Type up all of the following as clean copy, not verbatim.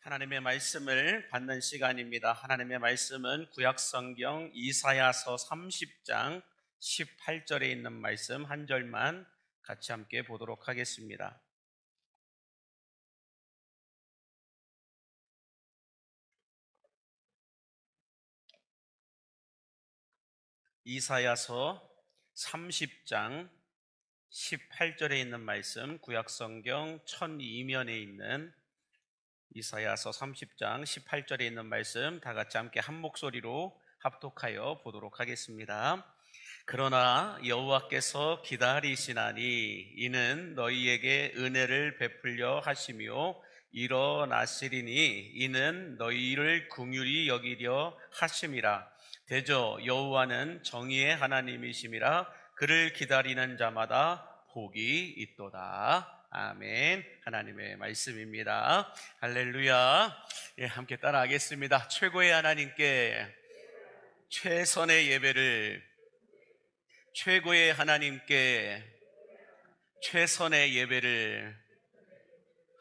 하나님의 말씀을 받는 시간입니다. 하나님의 말씀은 구약성경 이사야서 30장 18절에 있는 말씀 한 절만 같이 함께 보도록 하겠습니다. 이사야서 30장 18절에 있는 말씀, 구약성경 1002면에 있는 이사야서 30장 18절에 있는 말씀 다 같이 함께 한 목소리로 합독하여 보도록 하겠습니다. 그러나 여호와께서 기다리시나니 이는 너희에게 은혜를 베풀려 하시며 일어나시리니 이는 너희를 긍휼히 여기려 하심이라. 대저 여호와는 정의의 하나님이심이라. 그를 기다리는 자마다 복이 있도다. 아멘. 하나님의 말씀입니다. 할렐루야. 예, 함께 따라하겠습니다. 최고의 하나님께 최선의 예배를, 최고의 하나님께 최선의 예배를.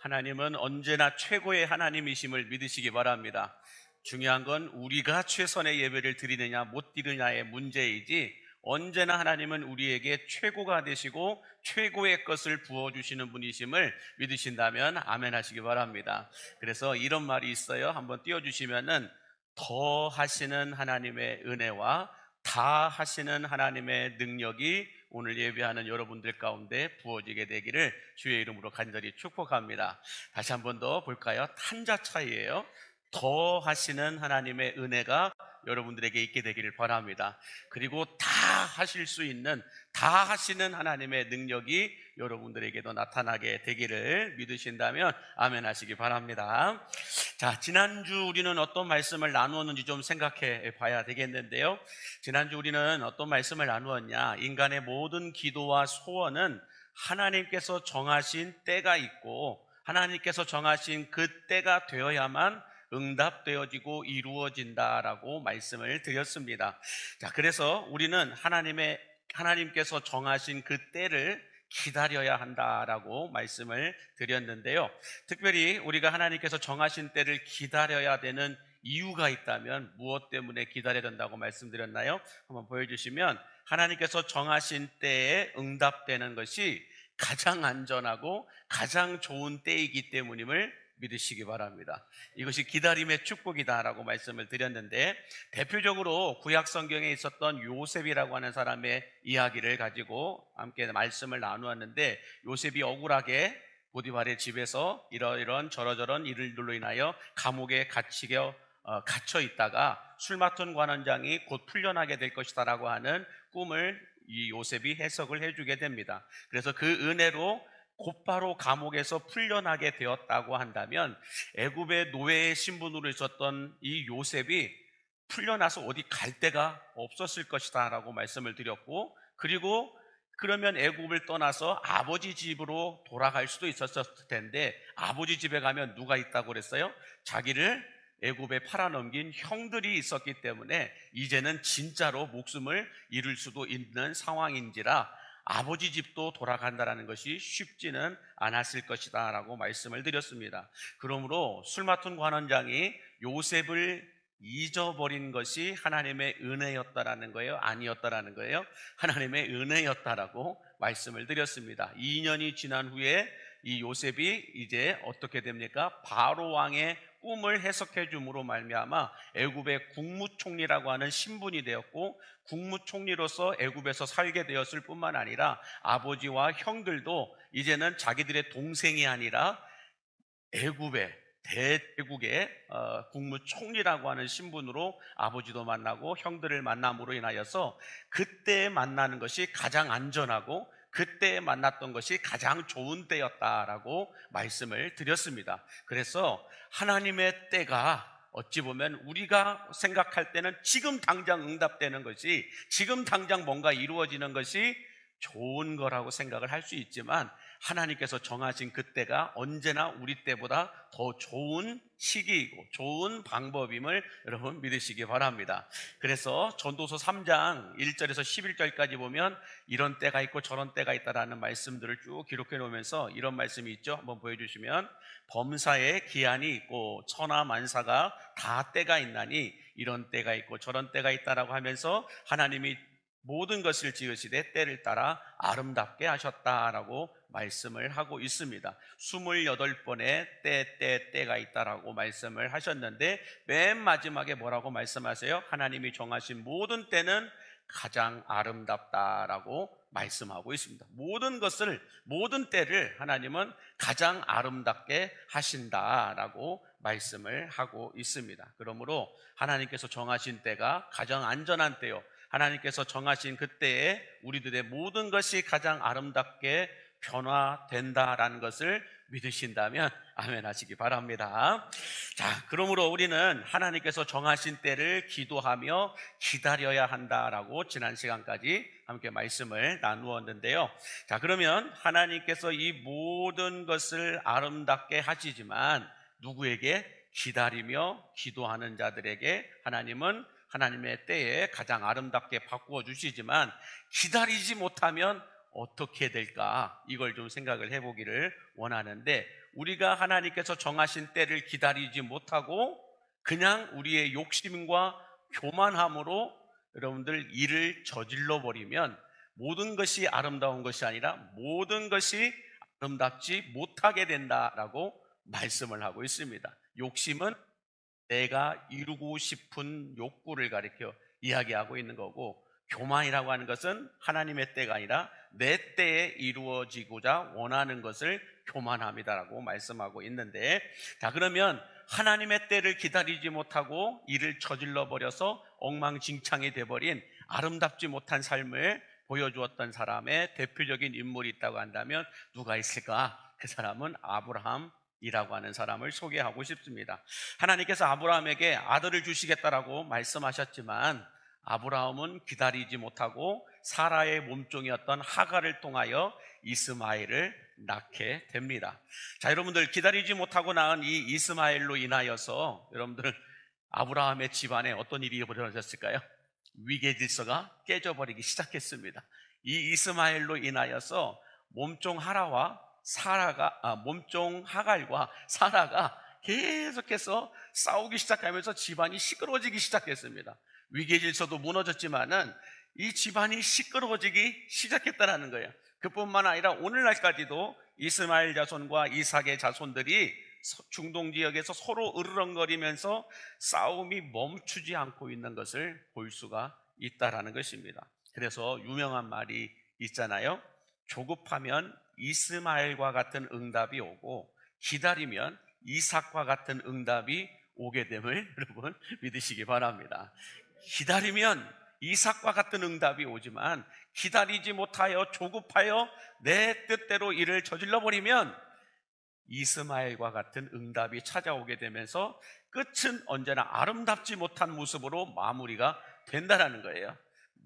하나님은 언제나 최고의 하나님이심을 믿으시기 바랍니다. 중요한 건 우리가 최선의 예배를 드리느냐 못 드리느냐의 문제이지, 언제나 하나님은 우리에게 최고가 되시고 최고의 것을 부어주시는 분이심을 믿으신다면 아멘 하시기 바랍니다. 그래서 이런 말이 있어요. 한번 띄워주시면은, 더 하시는 하나님의 은혜와 다 하시는 하나님의 능력이 오늘 예배하는 여러분들 가운데 부어지게 되기를 주의 이름으로 간절히 축복합니다. 다시 한 번 더 볼까요? 한자 차이예요. 더 하시는 하나님의 은혜가 여러분들에게 있게 되기를 바랍니다. 그리고 다 하실 수 있는, 다 하시는 하나님의 능력이 여러분들에게도 나타나게 되기를 믿으신다면 아멘 하시기 바랍니다. 자, 지난주 우리는 어떤 말씀을 나누었는지 좀 생각해 봐야 되겠는데요. 지난주 우리는 어떤 말씀을 나누었냐? 인간의 모든 기도와 소원은 하나님께서 정하신 때가 있고, 하나님께서 정하신 그 때가 되어야만 응답되어지고 이루어진다라고 말씀을 드렸습니다. 자, 그래서 우리는 하나님께서 정하신 그 때를 기다려야 한다라고 말씀을 드렸는데요. 특별히 우리가 하나님께서 정하신 때를 기다려야 되는 이유가 있다면 무엇 때문에 기다려야 된다고 말씀드렸나요? 한번 보여주시면, 하나님께서 정하신 때에 응답되는 것이 가장 안전하고 가장 좋은 때이기 때문임을 믿으시기 바랍니다. 이것이 기다림의 축복이다라고 말씀을 드렸는데, 대표적으로 구약 성경에 있었던 요셉이라고 하는 사람의 이야기를 가지고 함께 말씀을 나누었는데, 요셉이 억울하게 보디발의 집에서 이러이런 저러저런 일들로 인하여 감옥에 갇혀 있다가 술 맡은 관원장이 곧 풀려나게 될 것이다라고 하는 꿈을 이 요셉이 해석을 해주게 됩니다. 그래서 그 은혜로 곧바로 감옥에서 풀려나게 되었다고 한다면, 애굽의 노예의 신분으로 있었던 이 요셉이 풀려나서 어디 갈 데가 없었을 것이다 라고 말씀을 드렸고, 그리고 그러면 애굽을 떠나서 아버지 집으로 돌아갈 수도 있었을 텐데, 아버지 집에 가면 누가 있다고 그랬어요? 자기를 애굽에 팔아넘긴 형들이 있었기 때문에 이제는 진짜로 목숨을 잃을 수도 있는 상황인지라 아버지 집도 돌아간다는 것이 쉽지는 않았을 것이다 라고 말씀을 드렸습니다. 그러므로 술 맡은 관원장이 요셉을 잊어버린 것이 하나님의 은혜였다라는 거예요? 아니었다라는 거예요? 하나님의 은혜였다라고 말씀을 드렸습니다. 2년이 지난 후에 이 요셉이 이제 어떻게 됩니까? 바로 왕의 꿈을 해석해 줌으로 말미암아 애굽의 국무총리라고 하는 신분이 되었고, 국무총리로서 애굽에서 살게 되었을 뿐만 아니라 아버지와 형들도 이제는 자기들의 동생이 아니라 애굽의 대제국의 국무총리라고 하는 신분으로 아버지도 만나고 형들을 만남으로 인하여서 그때 만나는 것이 가장 안전하고 그때 만났던 것이 가장 좋은 때였다라고 말씀을 드렸습니다. 그래서 하나님의 때가 어찌 보면 우리가 생각할 때는 지금 당장 응답되는 것이, 지금 당장 뭔가 이루어지는 것이 좋은 거라고 생각을 할 수 있지만, 하나님께서 정하신 그때가 언제나 우리 때보다 더 좋은 시기이고 좋은 방법임을 여러분 믿으시기 바랍니다. 그래서 전도서 3장 1절에서 11절까지 보면 이런 때가 있고 저런 때가 있다라는 말씀들을 쭉 기록해 놓으면서 이런 말씀이 있죠. 한번 보여주시면, 범사에 기한이 있고 천하 만사가 다 때가 있나니 이런 때가 있고 저런 때가 있다라고 하면서 하나님이 모든 것을 지으시되 때를 따라 아름답게 하셨다라고 말씀을 하고 있습니다. 28번의 때가 있다라고 말씀을 하셨는데, 맨 마지막에 뭐라고 말씀하세요? 하나님이 정하신 모든 때는 가장 아름답다라고 말씀하고 있습니다. 모든 때를 하나님은 가장 아름답게 하신다라고 말씀을 하고 있습니다. 그러므로 하나님께서 정하신 때가 가장 안전한 때요, 하나님께서 정하신 그때에 우리들의 모든 것이 가장 아름답게 변화된다라는 것을 믿으신다면 아멘 하시기 바랍니다. 자, 그러므로 우리는 하나님께서 정하신 때를 기도하며 기다려야 한다라고 지난 시간까지 함께 말씀을 나누었는데요. 자, 그러면 하나님께서 이 모든 것을 아름답게 하시지만 누구에게? 기다리며 기도하는 자들에게 하나님은 하나님의 때에 가장 아름답게 바꾸어 주시지만, 기다리지 못하면 어떻게 될까? 이걸 좀 생각을 해보기를 원하는데, 우리가 하나님께서 정하신 때를 기다리지 못하고 그냥 우리의 욕심과 교만함으로 여러분들 일을 저질러 버리면 모든 것이 아름다운 것이 아니라 모든 것이 아름답지 못하게 된다라고 말씀을 하고 있습니다. 욕심은 내가 이루고 싶은 욕구를 가리켜 이야기하고 있는 거고, 교만이라고 하는 것은 하나님의 때가 아니라 내 때에 이루어지고자 원하는 것을 교만함이다라고 말씀하고 있는데, 자, 그러면 하나님의 때를 기다리지 못하고 일을 저질러 버려서 엉망진창이 돼버린 아름답지 못한 삶을 보여주었던 사람의 대표적인 인물이 있다고 한다면 누가 있을까? 그 사람은 아브라함이라고 하는 사람을 소개하고 싶습니다. 하나님께서 아브라함에게 아들을 주시겠다라고 말씀하셨지만 아브라함은 기다리지 못하고 사라의 몸종이었던 하갈을 통하여 이스마엘을 낳게 됩니다. 자, 여러분들, 기다리지 못하고 낳은 이 이스마엘로 인하여서 여러분들 아브라함의 집안에 어떤 일이 벌어졌을까요? 위계 질서가 깨져버리기 시작했습니다. 이 이스마엘로 인하여서 몸종 하갈과 사라가 계속해서 싸우기 시작하면서 집안이 시끄러워지기 시작했습니다. 위계 질서도 무너졌지만은 이 집안이 시끄러워지기 시작했다는 거예요. 그뿐만 아니라 오늘날까지도 이스마엘 자손과 이삭의 자손들이 중동 지역에서 서로 으르렁거리면서 싸움이 멈추지 않고 있는 것을 볼 수가 있다라는 것입니다. 그래서 유명한 말이 있잖아요. 조급하면 이스마엘과 같은 응답이 오고 기다리면 이삭과 같은 응답이 오게 됨을 여러분 믿으시기 바랍니다. 기다리면 이삭과 같은 응답이 오지만 기다리지 못하여 조급하여 내 뜻대로 일을 저질러 버리면 이스마엘과 같은 응답이 찾아오게 되면서 끝은 언제나 아름답지 못한 모습으로 마무리가 된다는 거예요.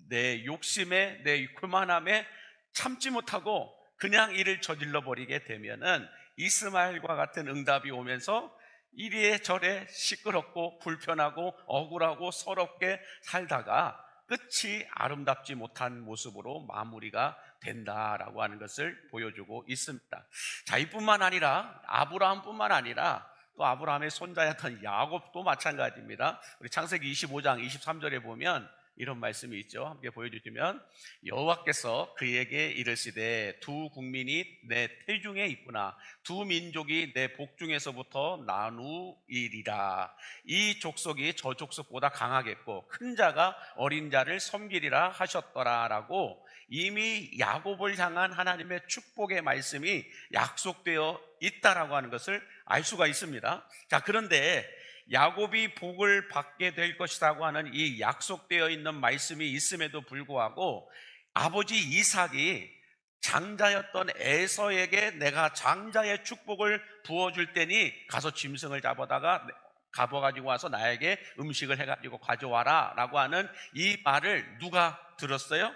내 욕심에, 내 교만함에 참지 못하고 그냥 일을 저질러 버리게 되면은 이스마엘과 같은 응답이 오면서 이리저리 시끄럽고 불편하고 억울하고 서럽게 살다가 끝이 아름답지 못한 모습으로 마무리가 된다라고 하는 것을 보여주고 있습니다. 자, 이뿐만 아니라 아브라함뿐만 아니라 또 아브라함의 손자였던 야곱도 마찬가지입니다. 우리 창세기 25장 23절에 보면 이런 말씀이 있죠. 함께 보여주시면, 여호와께서 그에게 이르시되 두 국민이 내 태중에 있구나. 두 민족이 내 복중에서부터 나누이리라. 이 족속이 저 족속보다 강하겠고 큰 자가 어린 자를 섬기리라 하셨더라라고 이미 야곱을 향한 하나님의 축복의 말씀이 약속되어 있다라고 하는 것을 알 수가 있습니다. 자, 그런데 야곱이 복을 받게 될 것이라고 하는 이 약속되어 있는 말씀이 있음에도 불구하고 아버지 이삭이 장자였던 에서에게 내가 장자의 축복을 부어줄 테니 가서 짐승을 잡아가지고 와서 나에게 음식을 해가지고 가져와라 라고 하는 이 말을 누가 들었어요?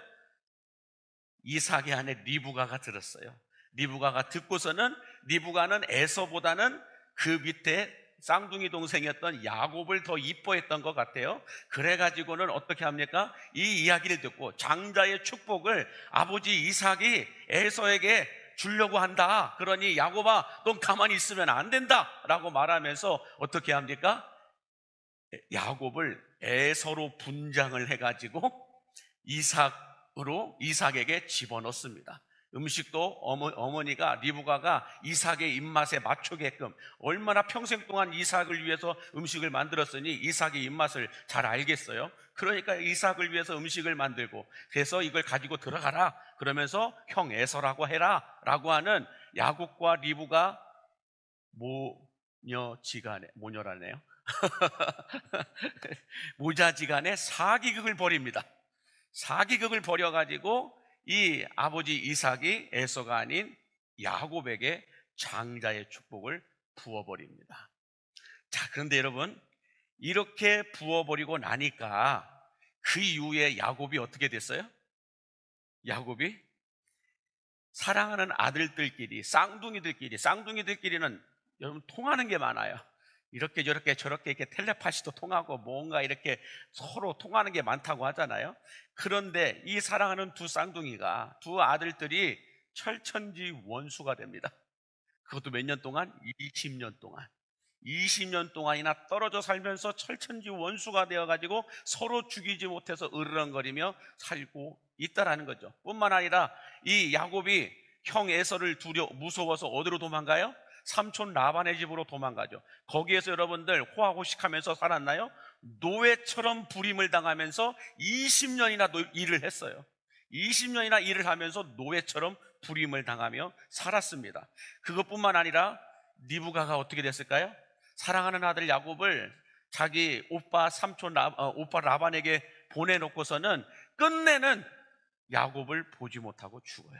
이삭의 아내 리브가가 들었어요. 리브가가 듣고서는 리브가는 에서보다는 그 밑에 쌍둥이 동생이었던 야곱을 더 이뻐했던 것 같아요. 그래가지고는 어떻게 합니까? 이 이야기를 듣고 장자의 축복을 아버지 이삭이 에서에게 주려고 한다. 그러니 야곱아, 넌 가만히 있으면 안 된다 라고 말하면서 어떻게 합니까? 야곱을 에서로 분장을 해가지고 이삭에게 집어넣습니다. 음식도 어머니가 리브가가 이삭의 입맛에 맞추게끔, 얼마나 평생 동안 이삭을 위해서 음식을 만들었으니 이삭의 입맛을 잘 알겠어요. 그러니까 이삭을 위해서 음식을 만들고, 그래서 이걸 가지고 들어가라 그러면서 형 에서라고 해라 라고 하는 야곱과 리브가 모녀라네요. 모자지간에 사기극을 벌입니다. 사기극을 벌여가지고 이 아버지 이삭이 에서가 아닌 야곱에게 장자의 축복을 부어버립니다. 자, 그런데 여러분, 이렇게 부어버리고 나니까 그 이후에 야곱이 어떻게 됐어요? 야곱이 사랑하는 아들들끼리, 쌍둥이들끼리는 여러분 통하는 게 많아요. 이렇게 저렇게 저렇게 이렇게 텔레파시도 통하고 뭔가 이렇게 서로 통하는 게 많다고 하잖아요. 그런데 이 사랑하는 두 아들들이 철천지 원수가 됩니다. 그것도 몇 년 동안? 20년 동안. 20년 동안이나 떨어져 살면서 철천지 원수가 되어가지고 서로 죽이지 못해서 으르렁거리며 살고 있다라는 거죠. 뿐만 아니라 이 야곱이 형 에서를 무서워서 어디로 도망가요? 삼촌 라반의 집으로 도망가죠. 거기에서 여러분들 호화호식하면서 살았나요? 노예처럼 부림을 당하면서 20년이나 일을 했어요. 20년이나 일을 하면서 노예처럼 부림을 당하며 살았습니다. 그것뿐만 아니라 리브가가 어떻게 됐을까요? 사랑하는 아들 야곱을 자기 오빠 라반에게 보내놓고서는 끝내는 야곱을 보지 못하고 죽어요.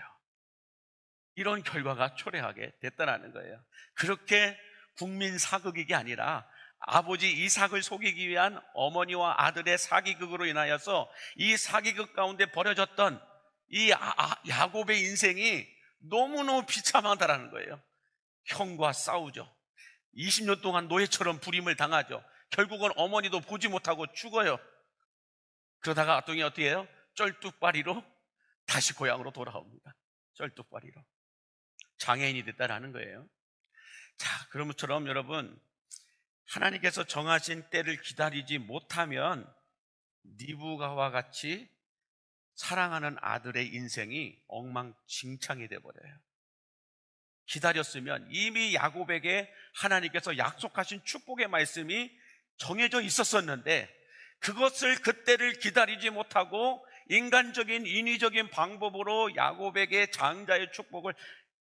이런 결과가 초래하게 됐다는 거예요. 그렇게 국민 사극이 아니라 아버지 이삭을 속이기 위한 어머니와 아들의 사기극으로 인하여서 이 사기극 가운데 벌어졌던 이 야곱의 인생이 너무너무 비참하다라는 거예요. 형과 싸우죠. 20년 동안 노예처럼 부림을 당하죠. 결국은 어머니도 보지 못하고 죽어요. 그러다가 어떻게 해요? 쩔뚝발이로 다시 고향으로 돌아옵니다. 쩔뚝발이로 장애인이 됐다라는 거예요. 자, 그럼처럼 여러분, 하나님께서 정하신 때를 기다리지 못하면 리브가와 같이 사랑하는 아들의 인생이 엉망진창이 돼버려요. 기다렸으면 이미 야곱에게 하나님께서 약속하신 축복의 말씀이 정해져 있었었는데 그것을 그때를 기다리지 못하고 인간적인 인위적인 방법으로 야곱에게 장자의 축복을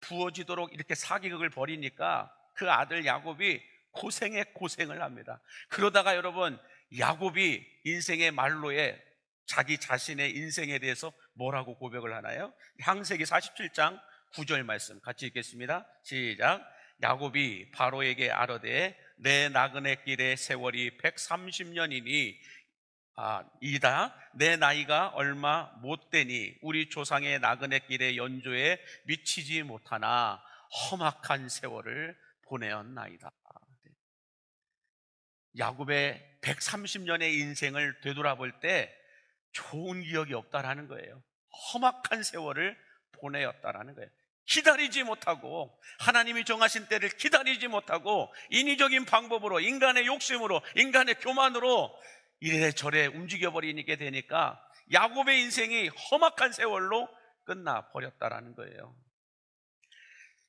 부어지도록 이렇게 사기극을 벌이니까 그 아들 야곱이 고생을 합니다. 그러다가 여러분, 야곱이 인생의 말로에 자기 자신의 인생에 대해서 뭐라고 고백을 하나요? 창세기 47장 9절 말씀 같이 읽겠습니다. 시작. 야곱이 바로에게 아뢰되 내 나그네 길의 세월이 130년이니 이다 내 나이가 얼마 못 되니 우리 조상의 나그네 길의 연조에 미치지 못하나 험악한 세월을 보내었나이다. 야곱의 130년의 인생을 되돌아볼 때 좋은 기억이 없다라는 거예요. 험악한 세월을 보내었다라는 거예요. 기다리지 못하고, 하나님이 정하신 때를 기다리지 못하고 인위적인 방법으로, 인간의 욕심으로, 인간의 교만으로 이래저래 움직여버리게 되니까 야곱의 인생이 험악한 세월로 끝나버렸다라는 거예요.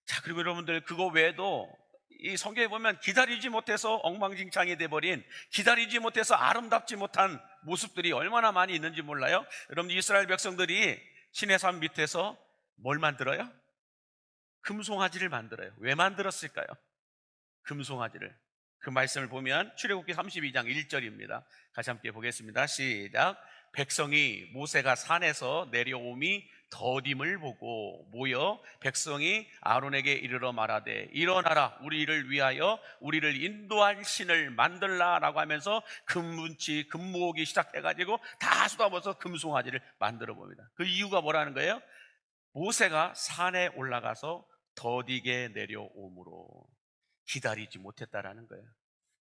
자, 그리고 여러분들, 그거 외에도 이 성경에 보면 기다리지 못해서 엉망진창이 돼버린, 기다리지 못해서 아름답지 못한 모습들이 얼마나 많이 있는지 몰라요? 여러분, 이스라엘 백성들이 시내산 밑에서 뭘 만들어요? 금송아지를 만들어요. 왜 만들었을까요? 금송아지를. 그 말씀을 보면 출애굽기 32장 1절입니다. 같이 함께 보겠습니다. 시작. 백성이 모세가 산에서 내려옴이 더딤을 보고 모여 백성이 아론에게 이르러 말하되 일어나라, 우리를 위하여 우리를 인도할 신을 만들라라고 하면서 금문치 금모으기 시작해가지고 다 쏟아부어서 금송아지를 만들어 봅니다. 그 이유가 뭐라는 거예요? 모세가 산에 올라가서 더디게 내려옴으로 기다리지 못했다라는 거예요.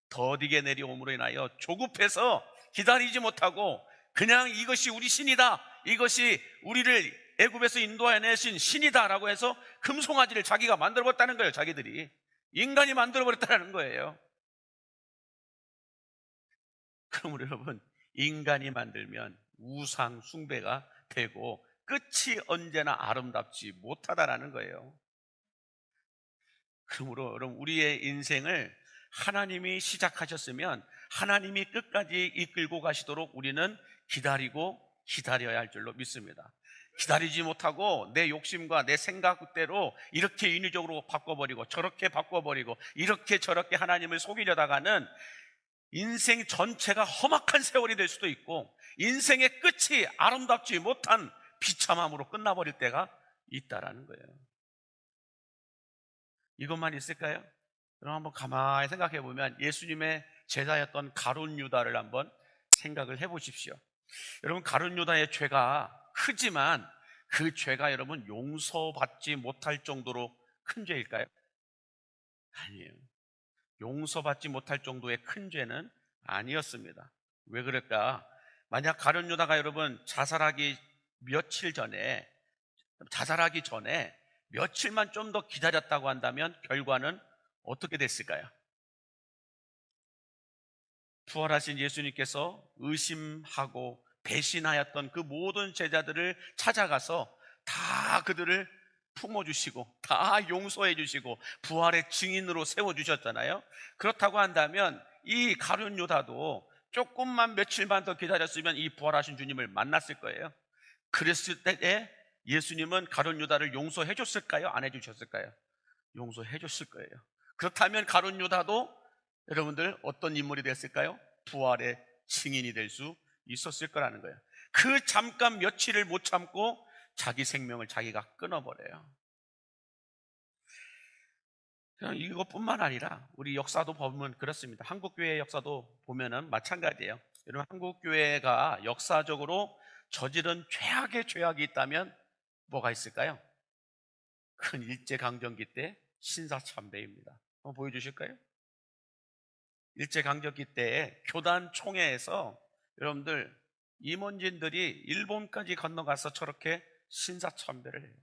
더디게 내려옴으로 인하여 조급해서 기다리지 못하고 그냥 이것이 우리 신이다, 이것이 우리를 애굽에서 인도해내신 신이다라고 해서 금송아지를 자기가 만들어버렸다는 거예요. 자기들이 인간이 만들어버렸다는 거예요. 그러므로 여러분, 인간이 만들면 우상 숭배가 되고 끝이 언제나 아름답지 못하다라는 거예요. 그러므로 여러분, 우리의 인생을 하나님이 시작하셨으면 하나님이 끝까지 이끌고 가시도록 우리는 기다리고 기다려야 할 줄로 믿습니다. 기다리지 못하고 내 욕심과 내 생각대로 이렇게 인위적으로 바꿔버리고 저렇게 바꿔버리고 이렇게 저렇게 하나님을 속이려다가는 인생 전체가 험악한 세월이 될 수도 있고 인생의 끝이 아름답지 못한 비참함으로 끝나버릴 때가 있다라는 거예요. 이것만 있을까요? 그럼 한번 가만히 생각해 보면 예수님의 제자였던 가룟 유다를 한번 생각을 해 보십시오. 여러분, 가룟 유다의 죄가 크지만 그 죄가 여러분 용서받지 못할 정도로 큰 죄일까요? 아니에요. 용서받지 못할 정도의 큰 죄는 아니었습니다. 왜 그럴까? 만약 가룟 유다가 여러분 자살하기 전에 며칠만 좀 더 기다렸다고 한다면 결과는 어떻게 됐을까요? 부활하신 예수님께서 의심하고 배신하였던 그 모든 제자들을 찾아가서 다 그들을 품어주시고 다 용서해 주시고 부활의 증인으로 세워주셨잖아요. 그렇다고 한다면 이 가룟 유다도 조금만 며칠만 더 기다렸으면 이 부활하신 주님을 만났을 거예요. 그랬을 때에 예수님은 가룟 유다를 용서해 줬을까요? 안 해주셨을까요? 용서해 줬을 거예요. 그렇다면 가룟 유다도 여러분들 어떤 인물이 됐을까요? 부활의 증인이 될 수 있었을 거라는 거예요. 그 잠깐 며칠을 못 참고 자기 생명을 자기가 끊어버려요. 이것뿐만 아니라 우리 역사도 보면 그렇습니다. 한국교회 역사도 보면은 마찬가지예요. 여러분, 한국교회가 역사적으로 저지른 최악의 죄악이 있다면 뭐가 있을까요? 큰 일제강점기 때 신사참배입니다. 한번 보여주실까요? 일제강점기 때 교단 총회에서 여러분들 임원진들이 일본까지 건너가서 저렇게 신사참배를 해요.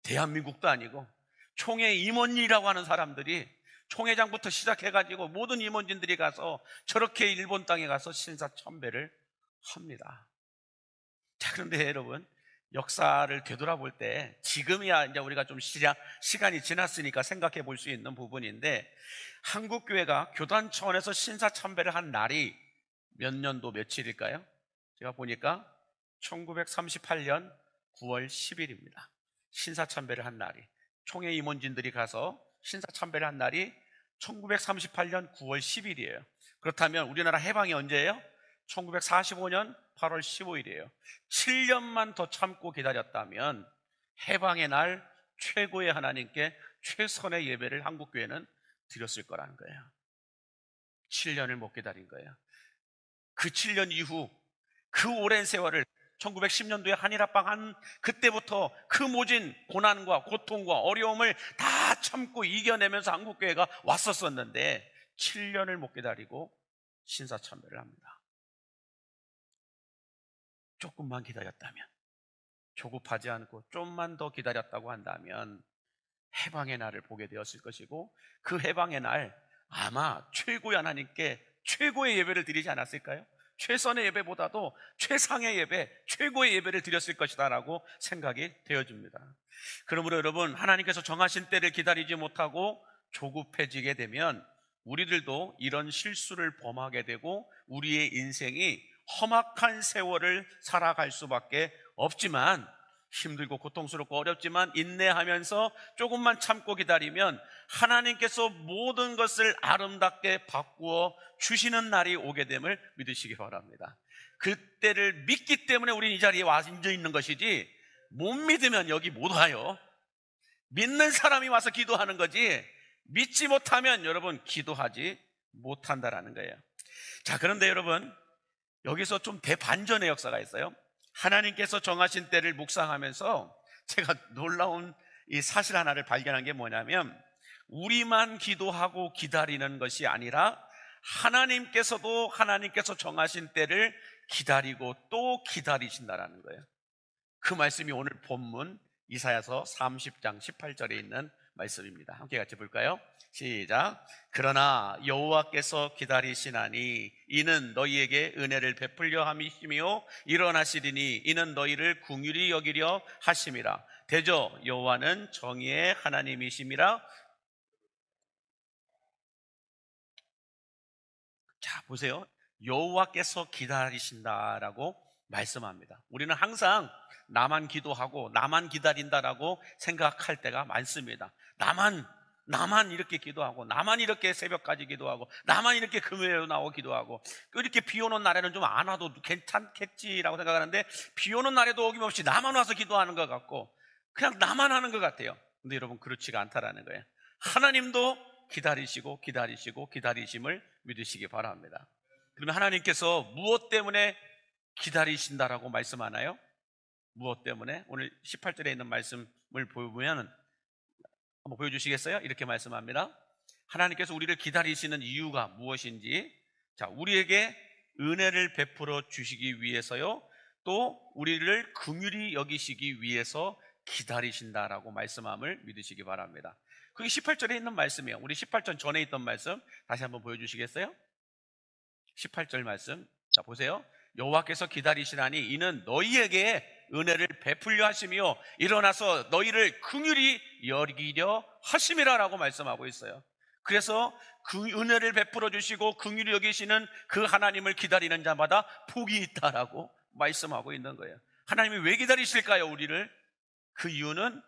대한민국도 아니고 총회 임원이라고 하는 사람들이 총회장부터 시작해가지고 모든 임원진들이 가서 저렇게 일본 땅에 가서 신사참배를 합니다. 자, 그런데 여러분, 역사를 되돌아볼 때 지금이야 이제 우리가 좀 시간이 지났으니까 생각해 볼 수 있는 부분인데, 한국교회가 교단 차원에서 신사참배를 한 날이 몇 년도 며칠일까요? 제가 보니까 1938년 9월 10일입니다. 신사참배를 한 날이, 총회 임원진들이 가서 신사참배를 한 날이 1938년 9월 10일이에요. 그렇다면 우리나라 해방이 언제예요? 1945년 8월 15일이에요. 7년만 더 참고 기다렸다면 해방의 날 최고의 하나님께 최선의 예배를 한국교회는 드렸을 거라는 거예요. 7년을 못 기다린 거예요. 그 7년 이후 그 오랜 세월을 1910년도에 한일합방한 그때부터 그 모진 고난과 고통과 어려움을 다 참고 이겨내면서 한국교회가 왔었었는데 7년을 못 기다리고 신사참배를 합니다. 조금만 기다렸다면, 조급하지 않고 좀만 더 기다렸다고 한다면 해방의 날을 보게 되었을 것이고, 그 해방의 날 아마 최고의 하나님께 최고의 예배를 드리지 않았을까요? 최선의 예배보다도 최상의 예배, 최고의 예배를 드렸을 것이다 라고 생각이 되어집니다. 그러므로 여러분, 하나님께서 정하신 때를 기다리지 못하고 조급해지게 되면 우리들도 이런 실수를 범하게 되고 우리의 인생이 험악한 세월을 살아갈 수밖에 없지만, 힘들고 고통스럽고 어렵지만 인내하면서 조금만 참고 기다리면 하나님께서 모든 것을 아름답게 바꾸어 주시는 날이 오게 됨을 믿으시기 바랍니다. 그때를 믿기 때문에 우리는 이 자리에 와 앉아 있는 것이지, 못 믿으면 여기 못 와요. 믿는 사람이 와서 기도하는 거지, 믿지 못하면 여러분 기도하지 못한다라는 거예요. 자, 그런데 여러분, 여기서 좀 대반전의 역사가 있어요. 하나님께서 정하신 때를 묵상하면서 제가 놀라운 이 사실 하나를 발견한 게 뭐냐면 우리만 기도하고 기다리는 것이 아니라 하나님께서 정하신 때를 기다리고 또 기다리신다라는 거예요. 그 말씀이 오늘 본문 이사야서 30장 18절에 있는 말씀입니다. 함께 같이 볼까요? 시작. 그러나 여호와께서 기다리시나니 이는 너희에게 은혜를 베풀려 함이시며 일어나시리니 이는 너희를 긍휼히 여기려 하심이라. 대저 여호와는 정의의 하나님이심이라. 자, 보세요. 여호와께서 기다리신다라고 말씀합니다. 우리는 항상 나만 기도하고 나만 기다린다라고 생각할 때가 많습니다. 나만 이렇게 기도하고 나만 이렇게 새벽까지 기도하고 나만 이렇게 금요일에 나오고 기도하고 이렇게 비 오는 날에는 좀 안 와도 괜찮겠지라고 생각하는데 비 오는 날에도 어김없이 나만 와서 기도하는 것 같고 그냥 나만 하는 것 같아요. 근데 여러분 그렇지가 않다라는 거예요. 하나님도 기다리시고 기다리심을 믿으시기 바랍니다. 그러면 하나님께서 무엇 때문에 기다리신다라고 말씀하나요? 무엇 때문에? 오늘 18절에 있는 말씀을 보면 한번 보여주시겠어요? 이렇게 말씀합니다. 하나님께서 우리를 기다리시는 이유가 무엇인지, 자, 우리에게 은혜를 베풀어 주시기 위해서요, 또 우리를 긍휼히 여기시기 위해서 기다리신다라고 말씀함을 믿으시기 바랍니다. 그게 18절에 있는 말씀이에요. 우리 18절 전에 있던 말씀 다시 한번 보여주시겠어요? 18절 말씀, 자 보세요. 여호와께서 기다리시나니 이는 너희에게 은혜를 베풀려 하시며 일어나서 너희를 긍휼히 여기려 하심이라라고 말씀하고 있어요. 그래서 그 은혜를 베풀어 주시고 긍휼히 여기시는 그 하나님을 기다리는 자마다 복이 있다라고 말씀하고 있는 거예요. 하나님이 왜 기다리실까요? 우리를? 그 이유는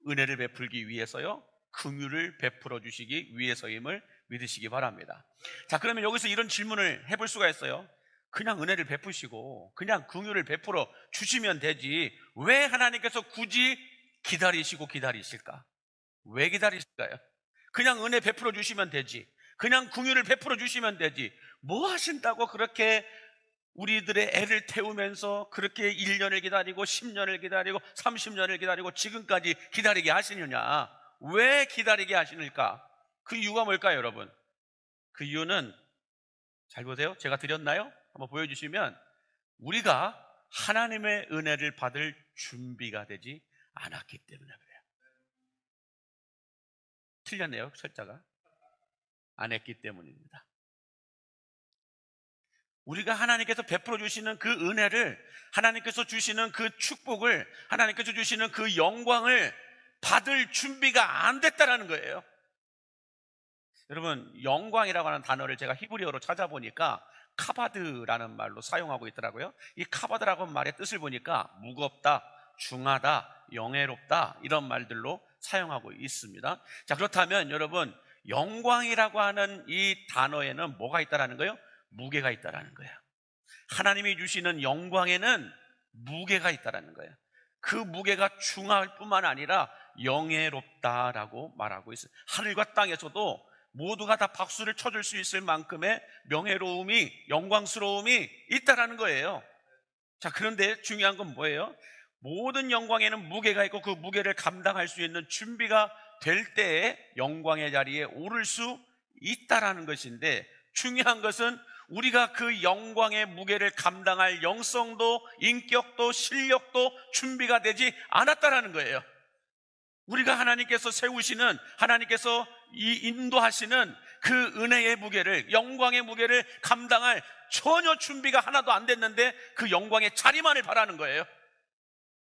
은혜를 베풀기 위해서요, 긍휼을 베풀어 주시기 위해서임을 믿으시기 바랍니다. 자, 그러면 여기서 이런 질문을 해볼 수가 있어요. 그냥 은혜를 베푸시고 그냥 긍휼을 베풀어 주시면 되지 왜 하나님께서 굳이 기다리실까? 왜 기다리실까요? 그냥 은혜 베풀어 주시면 되지, 그냥 긍휼을 베풀어 주시면 되지 뭐 하신다고 그렇게 우리들의 애를 태우면서 그렇게 1년을 기다리고 10년을 기다리고 30년을 기다리고 지금까지 기다리게 하시느냐? 왜 기다리게 하시는가? 그 이유가 뭘까요, 여러분? 그 이유는 잘 보세요. 제가 드렸나요? 한번 보여주시면 우리가 하나님의 은혜를 받을 준비가 되지 않았기 때문에 그래요. 틀렸네요. 철자가. 안 했기 때문입니다. 우리가 하나님께서 베풀어 주시는 그 은혜를, 하나님께서 주시는 그 축복을, 하나님께서 주시는 그 영광을 받을 준비가 안 됐다라는 거예요. 여러분, 영광이라고 하는 단어를 제가 히브리어로 찾아보니까 카바드라는 말로 사용하고 있더라고요. 이 카바드라고 하는 말의 뜻을 보니까 무겁다, 중하다, 영예롭다 이런 말들로 사용하고 있습니다. 자, 그렇다면 여러분, 영광이라고 하는 이 단어에는 뭐가 있다라는 거예요? 무게가 있다라는 거예요. 하나님이 주시는 영광에는 무게가 있다라는 거예요. 그 무게가 중할 뿐만 아니라 영예롭다라고 말하고 있어요. 하늘과 땅에서도 모두가 다 박수를 쳐줄 수 있을 만큼의 명예로움이, 영광스러움이 있다라는 거예요. 자, 그런데 중요한 건 뭐예요? 모든 영광에는 무게가 있고 그 무게를 감당할 수 있는 준비가 될 때에 영광의 자리에 오를 수 있다라는 것인데, 중요한 것은 우리가 그 영광의 무게를 감당할 영성도 인격도 실력도 준비가 되지 않았다라는 거예요. 우리가 하나님께서 세우시는, 하나님께서 인도하시는 그 은혜의 무게를, 영광의 무게를 감당할 전혀 준비가 하나도 안 됐는데 그 영광의 자리만을 바라는 거예요.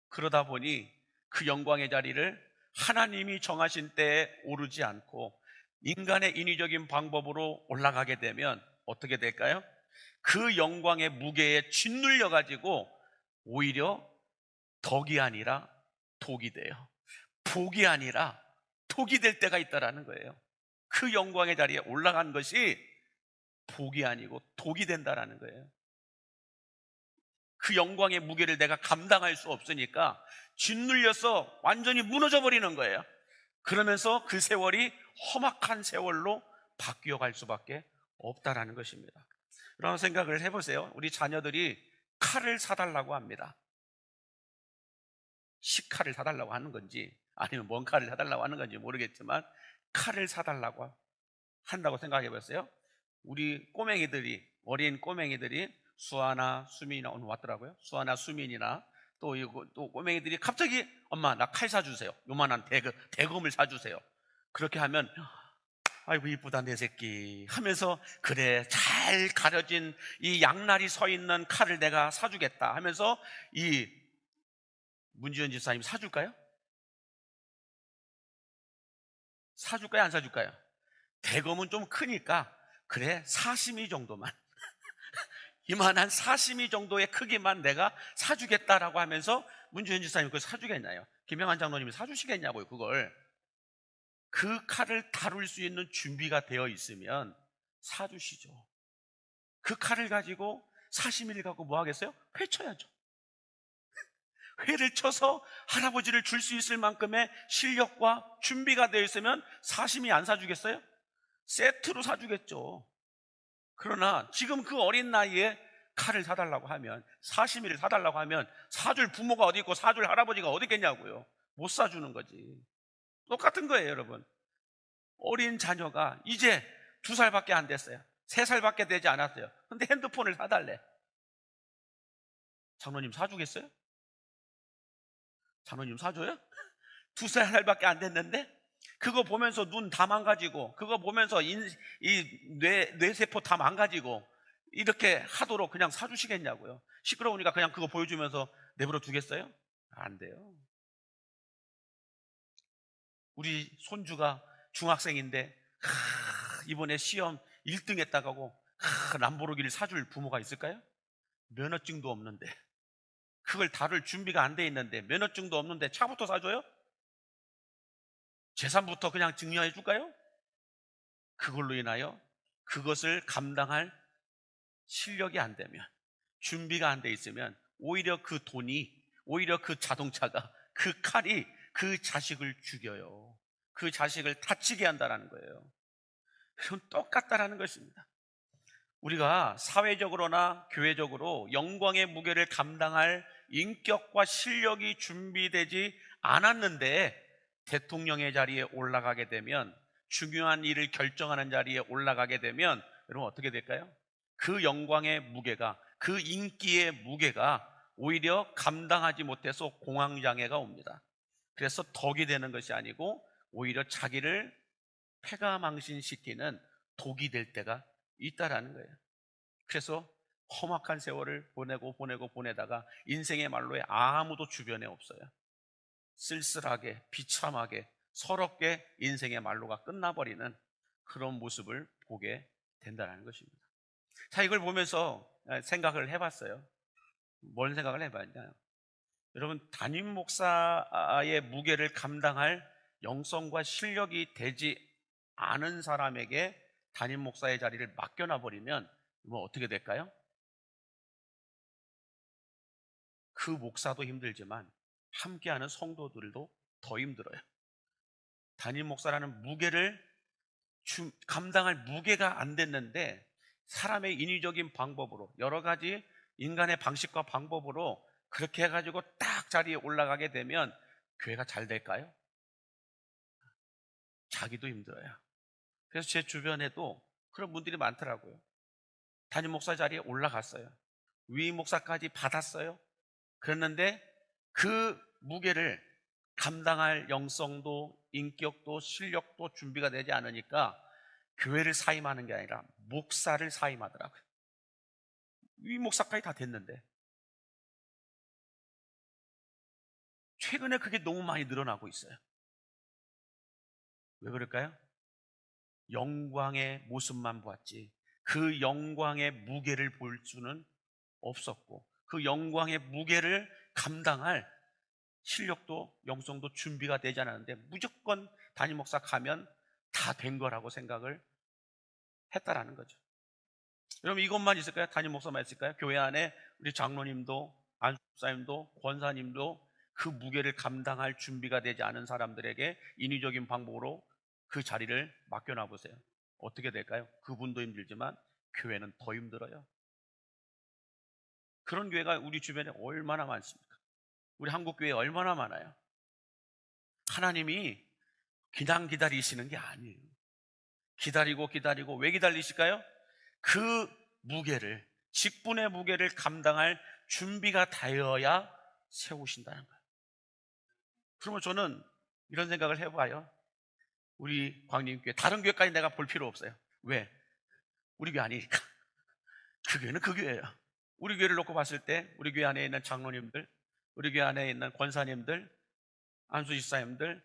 그러다 보니 그 영광의 자리를 하나님이 정하신 때에 오르지 않고 인간의 인위적인 방법으로 올라가게 되면 어떻게 될까요? 그 영광의 무게에 짓눌려 가지고 오히려 덕이 아니라 독이 돼요. 복이 아니라 독이 될 때가 있다라는 거예요. 그 영광의 자리에 올라간 것이 복이 아니고 독이 된다라는 거예요. 그 영광의 무게를 내가 감당할 수 없으니까 짓눌려서 완전히 무너져 버리는 거예요. 그러면서 그 세월이 험악한 세월로 바뀌어 갈 수밖에 없다라는 것입니다. 그런 생각을 해보세요. 우리 자녀들이 칼을 사달라고 합니다. 식칼을 사달라고 하는 건지 아니면 뭔 칼을 사달라고 하는 건지 모르겠지만 칼을 사달라고 한다고 생각해 봤어요. 우리 꼬맹이들이, 어린 꼬맹이들이 수아나 수민이나 오늘 왔더라고요. 수아나 수민이나 또 꼬맹이들이 갑자기 엄마 나 칼 사주세요. 요만한 대검을 사주세요. 그렇게 하면 아이고 이쁘다 내 새끼 하면서 그래 잘 가려진 이 양날이 서 있는 칼을 내가 사주겠다 하면서 이 문지연 집사님 사줄까요? 사줄까요? 안 사줄까요? 대검은 좀 크니까 그래 사시미 정도만 이만한 사시미 정도의 크기만 내가 사주겠다라고 하면서 문지연 집사님 그걸 사주겠나요? 김영환 장로님이 사주시겠냐고요. 그걸 그 칼을 다룰 수 있는 준비가 되어 있으면 사주시죠. 그 칼을 가지고 사시미를 갖고 뭐 하겠어요? 회쳐야죠. 회를 쳐서 할아버지를 줄 수 있을 만큼의 실력과 준비가 되어 있으면 사시미 안 사주겠어요? 세트로 사주겠죠. 그러나 지금 그 어린 나이에 칼을 사달라고 하면, 사시미를 사달라고 하면 사줄 부모가 어디 있고 사줄 할아버지가 어디 있겠냐고요. 못 사주는 거지. 똑같은 거예요, 여러분. 어린 자녀가 이제 2살밖에 안 됐어요. 3살밖에 되지 않았어요. 근데 핸드폰을 사달래. 장로님 사주겠어요? 장로님 사줘요? 2살밖에 안 됐는데 그거 보면서 눈 다 망가지고 그거 보면서 이 뇌세포 다 망가지고 이렇게 하도록 그냥 사주시겠냐고요. 시끄러우니까 그냥 그거 보여주면서 내버려 두겠어요? 안 돼요. 우리 손주가 중학생인데 이번에 시험 1등 했다고 람보르기를 사줄 부모가 있을까요? 면허증도 없는데, 그걸 다룰 준비가 안 돼 있는데, 면허증도 없는데 차부터 사줘요? 재산부터 그냥 증여해 줄까요? 그걸로 인하여 그것을 감당할 실력이 안 되면, 준비가 안 돼 있으면 오히려 그 돈이, 오히려 그 자동차가, 그 칼이 그 자식을 죽여요. 그 자식을 다치게 한다는 거예요. 그건 똑같다라는 것입니다. 우리가 사회적으로나 교회적으로 영광의 무게를 감당할 인격과 실력이 준비되지 않았는데 대통령의 자리에 올라가게 되면, 중요한 일을 결정하는 자리에 올라가게 되면 여러분 어떻게 될까요? 그 영광의 무게가, 그 인기의 무게가 오히려 감당하지 못해서 공황장애가 옵니다. 그래서 덕이 되는 것이 아니고 오히려 자기를 패가망신시키는 독이 될 때가 있다라는 거예요. 그래서 험악한 세월을 보내다가 인생의 말로에 아무도 주변에 없어요. 쓸쓸하게, 비참하게, 서럽게 인생의 말로가 끝나버리는 그런 모습을 보게 된다는 것입니다. 자, 이걸 보면서 생각을 해봤어요. 뭔 생각을 해봤냐? 여러분, 담임 목사의 무게를 감당할 영성과 실력이 되지 않은 사람에게 담임 목사의 자리를 맡겨놔 버리면 뭐 어떻게 될까요? 그 목사도 힘들지만 함께하는 성도들도 더 힘들어요. 담임 목사라는 무게를 감당할 무게가 안 됐는데 사람의 인위적인 방법으로, 여러 가지 인간의 방식과 방법으로 그렇게 해가지고 딱 자리에 올라가게 되면 교회가 잘 될까요? 자기도 힘들어요. 그래서 제 주변에도 그런 분들이 많더라고요. 담임 목사 자리에 올라갔어요. 위임 목사까지 받았어요. 그랬는데 그 무게를 감당할 영성도 인격도 실력도 준비가 되지 않으니까 교회를 사임하는 게 아니라 목사를 사임하더라고요. 위임 목사까지 다 됐는데 최근에 그게 너무 많이 늘어나고 있어요. 왜 그럴까요? 영광의 모습만 보았지 그 영광의 무게를 볼 수는 없었고, 그 영광의 무게를 감당할 실력도 영성도 준비가 되지 않았는데 무조건 담임 목사 가면 다 된 거라고 생각을 했다라는 거죠. 여러분, 이것만 있을까요? 담임 목사만 있을까요? 교회 안에 우리 장로님도 안수사님도 권사님도 그 무게를 감당할 준비가 되지 않은 사람들에게 인위적인 방법으로 그 자리를 맡겨놔 보세요. 어떻게 될까요? 그분도 힘들지만 교회는 더 힘들어요. 그런 교회가 우리 주변에 얼마나 많습니까? 우리 한국 교회 얼마나 많아요. 하나님이 그냥 기다리시는 게 아니에요. 기다리고 기다리고 왜 기다리실까요? 그 무게를, 직분의 무게를 감당할 준비가 되어야 세우신다는 거예요. 그러면 저는 이런 생각을 해봐요. 우리 광림교회, 다른 교회까지 내가 볼 필요 없어요. 왜? 우리 교회 아니니까. 그 교회는 그 교회예요. 우리 교회를 놓고 봤을 때 우리 교회 안에 있는 장로님들, 우리 교회 안에 있는 권사님들, 안수집사님들,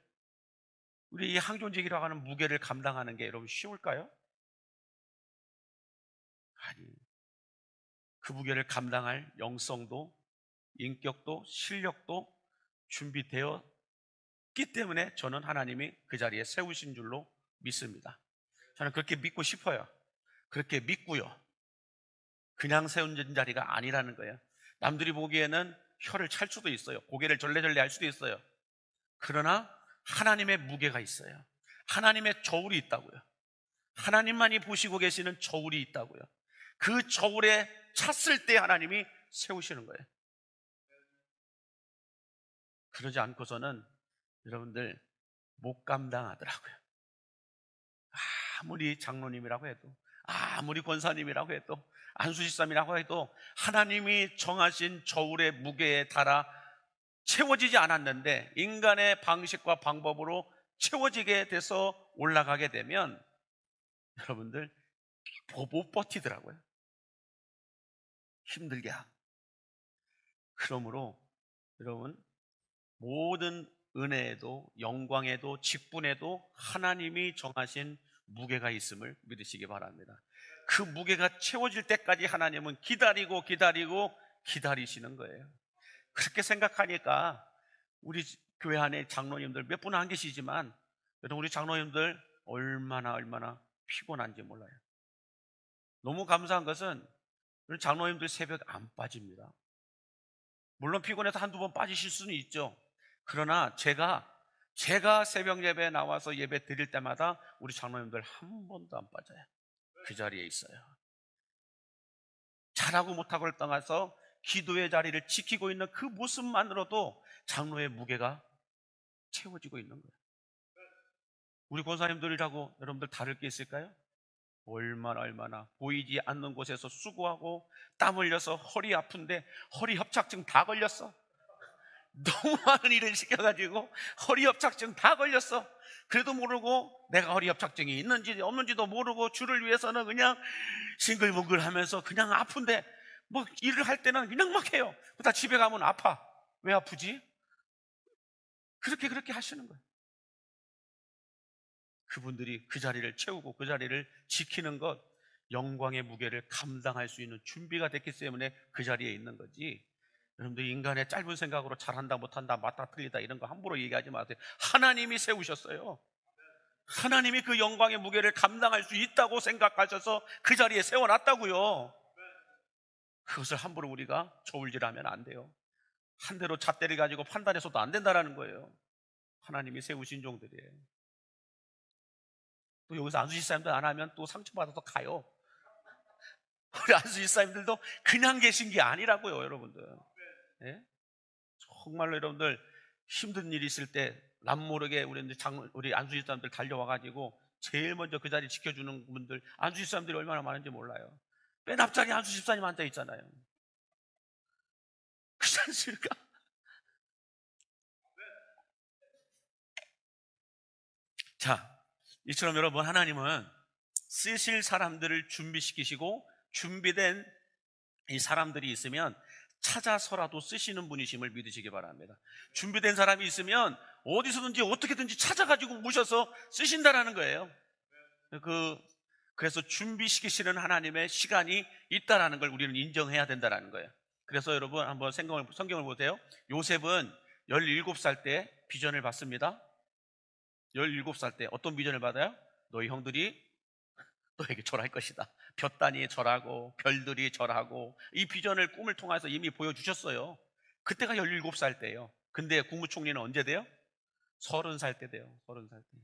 우리 이 항존직이라고 하는 무게를 감당하는 게 여러분 쉬울까요? 아니, 그 무게를 감당할 영성도, 인격도, 실력도 준비되었기 때문에 저는 하나님이 그 자리에 세우신 줄로 믿습니다. 저는 그렇게 믿고 싶어요. 그렇게 믿고요. 그냥 세운 자리가 아니라는 거예요. 남들이 보기에는 혀를 찰 수도 있어요. 고개를 절레절레 할 수도 있어요. 그러나 하나님의 무게가 있어요. 하나님의 저울이 있다고요. 하나님만이 보시고 계시는 저울이 있다고요. 그 저울에 찼을 때 하나님이 세우시는 거예요. 그러지 않고서는 여러분들 못 감당하더라고요. 아무리 장로님이라고 해도, 아무리 권사님이라고 해도, 안수집사님이라고 해도 하나님이 정하신 저울의 무게에 달아 채워지지 않았는데 인간의 방식과 방법으로 채워지게 돼서 올라가게 되면 여러분들 못 버티더라고요. 힘들게 하고. 그러므로 여러분, 모든 은혜에도 영광에도 직분에도 하나님이 정하신 무게가 있음을 믿으시기 바랍니다. 그 무게가 채워질 때까지 하나님은 기다리고 기다리고 기다리시는 거예요. 그렇게 생각하니까 우리 교회 안에 장로님들 몇 분 안 계시지만 여러분, 우리 장로님들 얼마나 피곤한지 몰라요. 너무 감사한 것은 우리 장로님들 새벽 안 빠집니다. 물론 피곤해서 한두 번 빠지실 수는 있죠. 그러나 제가 새벽 예배에 나와서 예배 드릴 때마다 우리 장로님들 한 번도 안 빠져요. 그 자리에 있어요. 잘하고 못하고를 떠나서 기도의 자리를 지키고 있는 그 모습만으로도 장로의 무게가 채워지고 있는 거예요. 우리 권사님들이라고 여러분들 다를 게 있을까요? 얼마나 보이지 않는 곳에서 수고하고 땀 흘려서 허리 아픈데 허리 협착증 다 걸렸어. 너무 많은 일을 시켜가지고 허리 협착증 다 걸렸어. 그래도 모르고 내가 허리 협착증이 있는지 없는지도 모르고 주를 위해서는 그냥 싱글벙글 하면서 그냥 아픈데 뭐 일을 할 때는 그냥 막 해요. 그러다 집에 가면 아파. 왜 아프지? 그렇게 하시는 거예요. 그분들이 그 자리를 채우고 그 자리를 지키는 것, 영광의 무게를 감당할 수 있는 준비가 됐기 때문에 그 자리에 있는 거지. 여러분들 인간의 짧은 생각으로 잘한다 못한다 맞다 틀리다 이런 거 함부로 얘기하지 마세요. 하나님이 세우셨어요. 하나님이 그 영광의 무게를 감당할 수 있다고 생각하셔서 그 자리에 세워놨다고요. 그것을 함부로 우리가 저울질하면 안 돼요. 한 대로 잣대를 가지고 판단해서도 안 된다는 거예요. 하나님이 세우신 종들이에요. 또 여기서 안수집사님들 안 하면 또 상처받아서 가요. 우리 안수집사님들도 그냥 계신 게 아니라고요, 여러분들. 네? 정말로 여러분들 힘든 일이 있을 때 남모르게 우리 안수집사님들 달려와가지고 제일 먼저 그 자리 지켜주는 분들, 안수집사님들이 얼마나 많은지 몰라요. 맨 앞자리 안수집사님 앉아 있잖아요. 그렇지 않습니까? 자, 이처럼 여러분, 하나님은 쓰실 사람들을 준비시키시고 준비된 이 사람들이 있으면 찾아서라도 쓰시는 분이심을 믿으시기 바랍니다. 준비된 사람이 있으면 어디서든지 어떻게든지 찾아가지고 모셔서 쓰신다라는 거예요. 그래서 준비시키시는 하나님의 시간이 있다라는 걸 우리는 인정해야 된다라는 거예요. 그래서 여러분 한번 성경을 보세요. 요셉은 17살 때 비전을 받습니다. 17살 때 어떤 비전을 받아요? 너희 형들이 너에게 절할 것이다. 볕단이 절하고 별들이 절하고, 이 비전을 꿈을 통해서 이미 보여주셨어요. 그때가 17살 때예요. 근데 국무총리는 언제 돼요? 30살 때 돼요. 30살 때.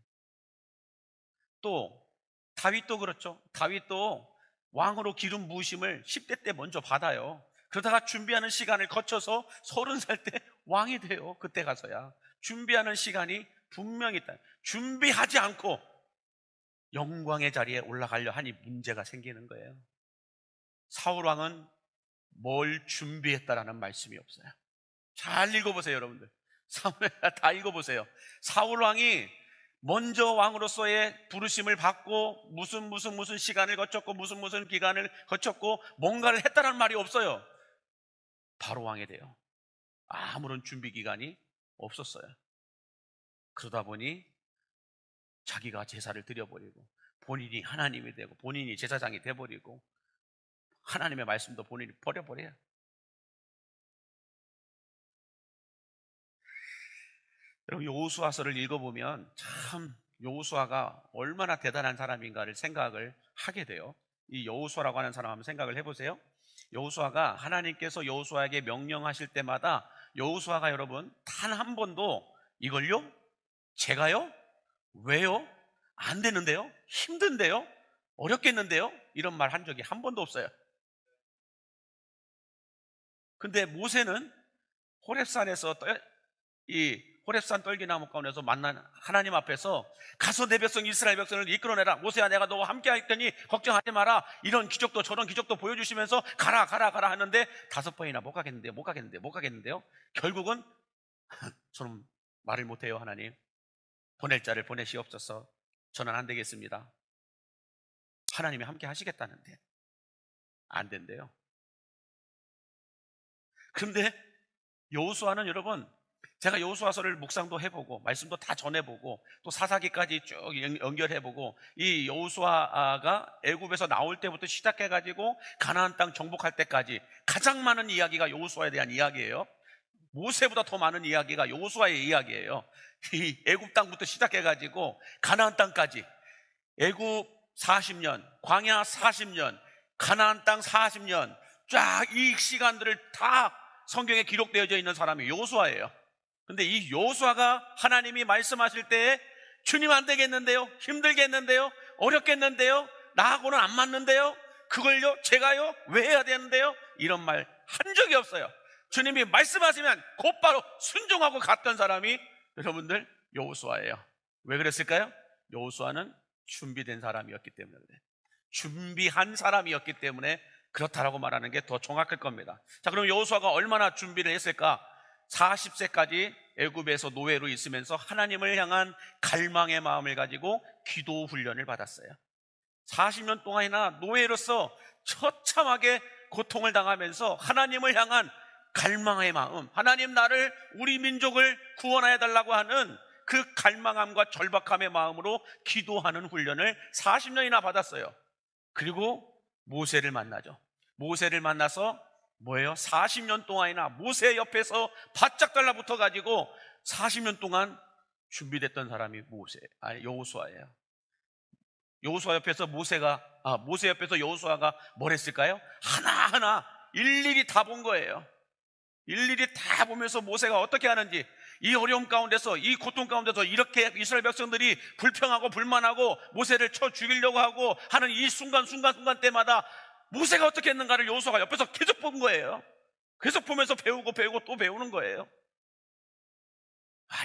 또 다윗도 그렇죠. 다윗도 왕으로 기름 부으심을 10대 때 먼저 받아요. 그러다가 준비하는 시간을 거쳐서 30살 때 왕이 돼요. 그때 가서야. 준비하는 시간이 분명히 있다. 준비하지 않고 영광의 자리에 올라가려 하니 문제가 생기는 거예요. 사울 왕은 뭘 준비했다라는 말씀이 없어요. 잘 읽어보세요, 여러분들. 사무엘 다 읽어보세요. 사울 왕이 먼저 왕으로서의 부르심을 받고 무슨 시간을 거쳤고 무슨 기간을 거쳤고 뭔가를 했다는 말이 없어요. 바로 왕이 돼요. 아무런 준비 기간이 없었어요. 그러다 보니 자기가 제사를 드려버리고 본인이 하나님이 되고 본인이 제사장이 돼버리고 하나님의 말씀도 본인이 버려버려요. 여러분, 여호수아서를 읽어보면 참 여호수아가 얼마나 대단한 사람인가를 생각을 하게 돼요. 이 여호수아라고 하는 사람 한번 생각을 해보세요. 여호수아가 하나님께서 여호수아에게 명령하실 때마다 여호수아가 여러분 단 한 번도 이걸요? 제가요? 왜요? 안 되는데요? 힘든데요? 어렵겠는데요? 이런 말 한 적이 한 번도 없어요. 근데 모세는 호렙산에서 이 호렙산 떨기나무 가운데서 만난 하나님 앞에서 가서 내 백성 이스라엘 백성을 이끌어내라. 모세야, 내가 너와 함께 할 테니 걱정하지 마라. 이런 기적도 저런 기적도 보여주시면서 가라 하는데 5번이나 못 가겠는데요. 결국은 저는 말을 못해요. 하나님, 보낼 자를 보내시옵소서. 저는 안 되겠습니다. 하나님이 함께 하시겠다는데 안 된대요. 그런데 여호수아는 여러분, 제가 여호수아서를 묵상도 해보고 말씀도 다 전해보고 또 사사기까지 쭉 연결해보고 이 여호수아가 애굽에서 나올 때부터 시작해가지고 가나안 땅 정복할 때까지 가장 많은 이야기가 여호수아에 대한 이야기예요. 모세보다 더 많은 이야기가 여호수아의 이야기예요. 이 애굽 땅부터 시작해가지고 가나안 땅까지 애굽 40년, 광야 40년, 가나안 땅 40년 쫙 이 시간들을 다 성경에 기록되어져 있는 사람이 여호수아예요. 근데 이 여호수아가 하나님이 말씀하실 때에 주님 안 되겠는데요? 힘들겠는데요? 어렵겠는데요? 나하고는 안 맞는데요? 그걸요? 제가요? 왜 해야 되는데요? 이런 말 한 적이 없어요. 주님이 말씀하시면 곧바로 순종하고 갔던 사람이 여러분들 여호수아예요. 왜 그랬을까요? 여호수아는 준비된 사람이었기 때문에 그래요. 준비한 사람이었기 때문에 그렇다라고 말하는 게 더 정확할 겁니다. 자, 그럼 여호수아가 얼마나 준비를 했을까? 40세까지 애굽에서 노예로 있으면서 하나님을 향한 갈망의 마음을 가지고 기도 훈련을 받았어요. 40년 동안이나 노예로서 처참하게 고통을 당하면서 하나님을 향한 갈망의 마음, 하나님 나를 우리 민족을 구원하여 달라고 하는 그 갈망함과 절박함의 마음으로 기도하는 훈련을 40년이나 받았어요. 그리고 모세를 만나죠. 모세를 만나서 뭐예요? 40년 동안이나 모세 옆에서 바짝 달라붙어 가지고 40년 동안 준비됐던 사람이 여호수아예요. 여호수아 옆에서 모세 옆에서 여호수아가 뭘 했을까요? 하나하나 일일이 다 본 거예요. 일일이 다 보면서 모세가 어떻게 하는지, 이 어려움 가운데서, 이 고통 가운데서 이렇게 이스라엘 백성들이 불평하고 불만하고 모세를 쳐 죽이려고 하고 하는 이 순간 때마다 모세가 어떻게 했는가를 여호수아가 옆에서 계속 본 거예요. 계속 보면서 배우고 또 배우는 거예요.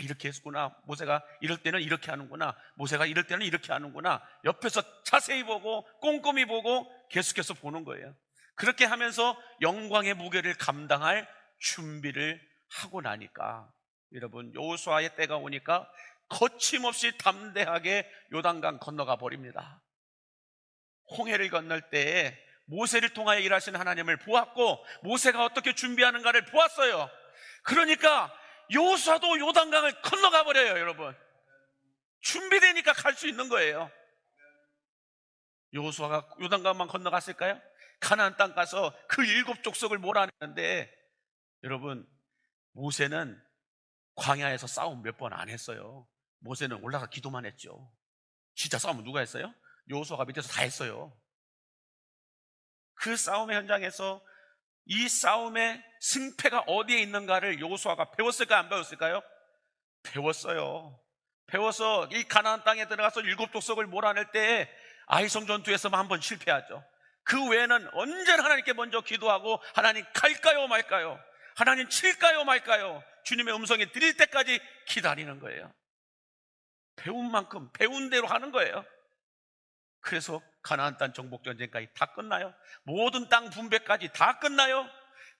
이렇게 했구나. 모세가 이럴 때는 이렇게 하는구나. 모세가 이럴 때는 이렇게 하는구나. 옆에서 자세히 보고 꼼꼼히 보고 계속해서 보는 거예요. 그렇게 하면서 영광의 무게를 감당할 준비를 하고 나니까 여러분, 여호수아의 때가 오니까 거침없이 담대하게 요단강 건너가 버립니다. 홍해를 건널 때에 모세를 통하여 일하시는 하나님을 보았고 모세가 어떻게 준비하는가를 보았어요. 그러니까 여호수아도 요단강을 건너가 버려요. 여러분, 준비되니까 갈 수 있는 거예요. 여호수아가 요단강만 건너갔을까요? 가나안 땅 가서 그 7족속을 몰아내는데 여러분, 모세는 광야에서 싸움 몇 번 안 했어요. 모세는 올라가 기도만 했죠. 진짜 싸움은 누가 했어요? 여호수아가 밑에서 다 했어요. 그 싸움의 현장에서 이 싸움의 승패가 어디에 있는가를 여호수아가 배웠을까요? 안 배웠을까요? 배웠어요. 배워서 이 가나안 땅에 들어가서 7족속을 몰아낼 때에 아이성 전투에서만 한 번 실패하죠. 그 외에는 언제나 하나님께 먼저 기도하고 하나님 갈까요 말까요? 하나님 칠까요 말까요? 주님의 음성이 들릴 때까지 기다리는 거예요. 배운 만큼 배운 대로 하는 거예요. 그래서 가나안 땅 정복 전쟁까지 다 끝나요. 모든 땅 분배까지 다 끝나요.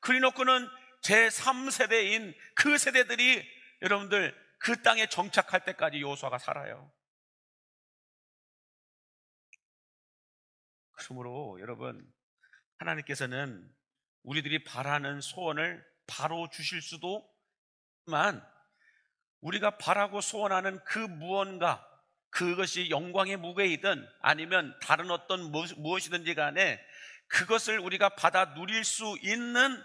그리놓고는 제3세대인 그 세대들이 여러분들 그 땅에 정착할 때까지 여호수아가 살아요. 그러므로 여러분, 하나님께서는 우리들이 바라는 소원을 바로 주실 수도 있지만, 우리가 바라고 소원하는 그 무언가, 그것이 영광의 무게이든 아니면 다른 어떤 무엇이든지 간에 그것을 우리가 받아 누릴 수 있는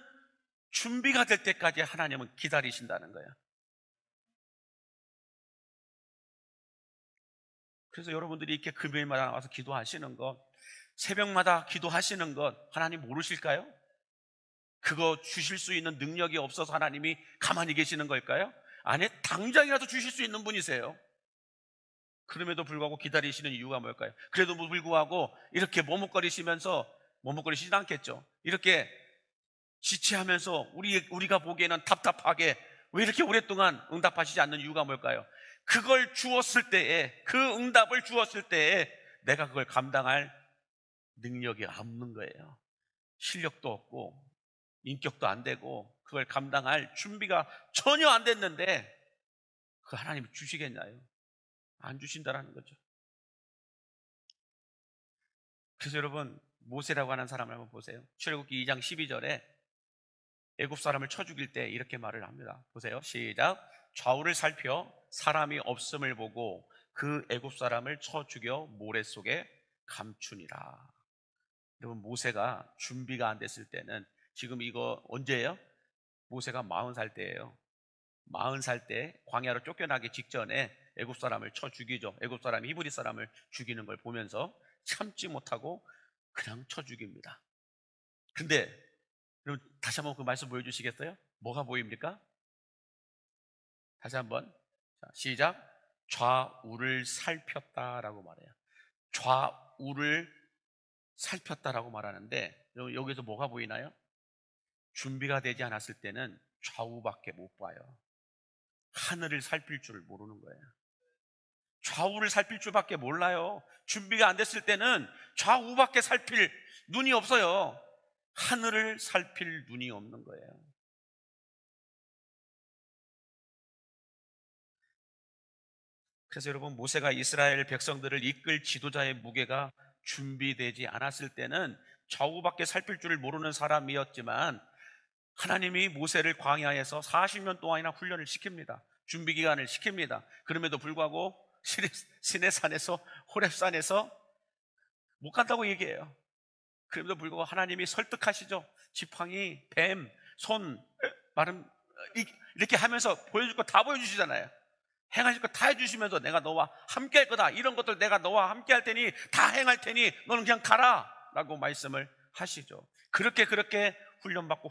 준비가 될 때까지 하나님은 기다리신다는 거예요. 그래서 여러분들이 이렇게 금요일마다 나와서 기도하시는 것, 새벽마다 기도하시는 것 하나님 모르실까요? 그거 주실 수 있는 능력이 없어서 하나님이 가만히 계시는 걸까요? 아니, 당장이라도 주실 수 있는 분이세요. 그럼에도 불구하고 기다리시는 이유가 뭘까요? 그래도 불구하고 이렇게 머뭇거리시지 않겠죠. 이렇게 지체하면서 우리가 보기에는 답답하게 왜 이렇게 오랫동안 응답하시지 않는 이유가 뭘까요? 그걸 주었을 때에, 그 응답을 주었을 때에 내가 그걸 감당할 능력이 없는 거예요. 실력도 없고 인격도 안 되고 그걸 감당할 준비가 전혀 안 됐는데 그 하나님이 주시겠나요? 안 주신다라는 거죠. 그래서 여러분, 모세라고 하는 사람을 한번 보세요. 출애굽기 2장 12절에 애굽 사람을 쳐 죽일 때 이렇게 말을 합니다. 보세요. 시작. 좌우를 살펴 사람이 없음을 보고 그 애굽 사람을 쳐 죽여 모래 속에 감추니라. 여러분, 모세가 준비가 안 됐을 때는, 지금 이거 언제예요? 모세가 40살 때예요. 40살 때 광야로 쫓겨나기 직전에 애굽 사람을 쳐 죽이죠. 애굽 사람이 히브리 사람을 죽이는 걸 보면서 참지 못하고 그냥 쳐 죽입니다. 근데 여러분, 다시 한번 그 말씀 보여주시겠어요? 뭐가 보입니까? 다시 한번. 자, 시작. 좌우를 살폈다라고 말해요. 좌우를 살폈다라고 말하는데, 여기서 뭐가 보이나요? 준비가 되지 않았을 때는 좌우밖에 못 봐요. 하늘을 살필 줄 모르는 거예요. 좌우를 살필 줄밖에 몰라요. 준비가 안 됐을 때는 좌우밖에 살필 눈이 없어요. 하늘을 살필 눈이 없는 거예요. 그래서 여러분, 모세가 이스라엘 백성들을 이끌 지도자의 무게가 준비되지 않았을 때는 좌우밖에 살필 줄을 모르는 사람이었지만, 하나님이 모세를 광야에서 40년 동안이나 훈련을 시킵니다. 준비 기간을 시킵니다. 그럼에도 불구하고 시내산에서, 호렙산에서 못 간다고 얘기해요. 그럼에도 불구하고 하나님이 설득하시죠. 지팡이, 뱀, 손, 마름, 이렇게 하면서 보여줄 거 다 보여주시잖아요. 행하실 거 다 해주시면서 내가 너와 함께 할 거다, 이런 것들 내가 너와 함께 할 테니 다 행할 테니 너는 그냥 가라 라고 말씀을 하시죠. 그렇게 훈련받고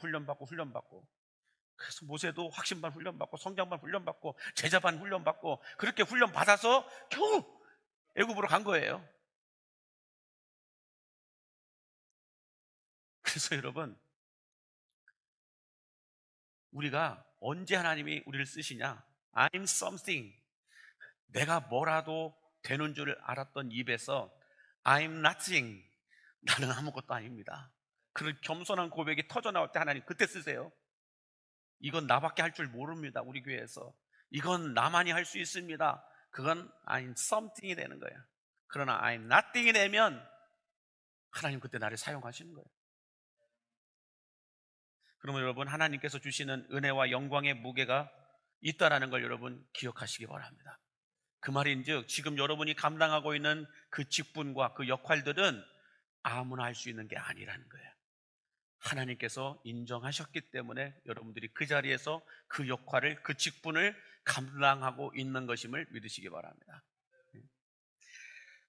그래서 모세도 확신반 훈련받고 성장반 훈련받고 제자반 훈련받고 그렇게 훈련받아서 겨우 애굽으로 간 거예요. 그래서 여러분, 우리가 언제 하나님이 우리를 쓰시냐? I'm something, 내가 뭐라도 되는 줄 알았던 입에서 I'm nothing, 나는 아무것도 아닙니다, 그런 겸손한 고백이 터져 나올 때 하나님 그때 쓰세요. 이건 나밖에 할 줄 모릅니다. 우리 교회에서 이건 나만이 할 수 있습니다. 그건 I'm something이 되는 거예요. 그러나 I'm nothing이 되면 하나님 그때 나를 사용하시는 거예요. 그러면 여러분, 하나님께서 주시는 은혜와 영광의 무게가 있다라는 걸 여러분 기억하시기 바랍니다. 그 말인즉 지금 여러분이 감당하고 있는 그 직분과 그 역할들은 아무나 할 수 있는 게 아니라는 거예요. 하나님께서 인정하셨기 때문에 여러분들이 그 자리에서 그 역할을, 그 직분을 감당하고 있는 것임을 믿으시기 바랍니다.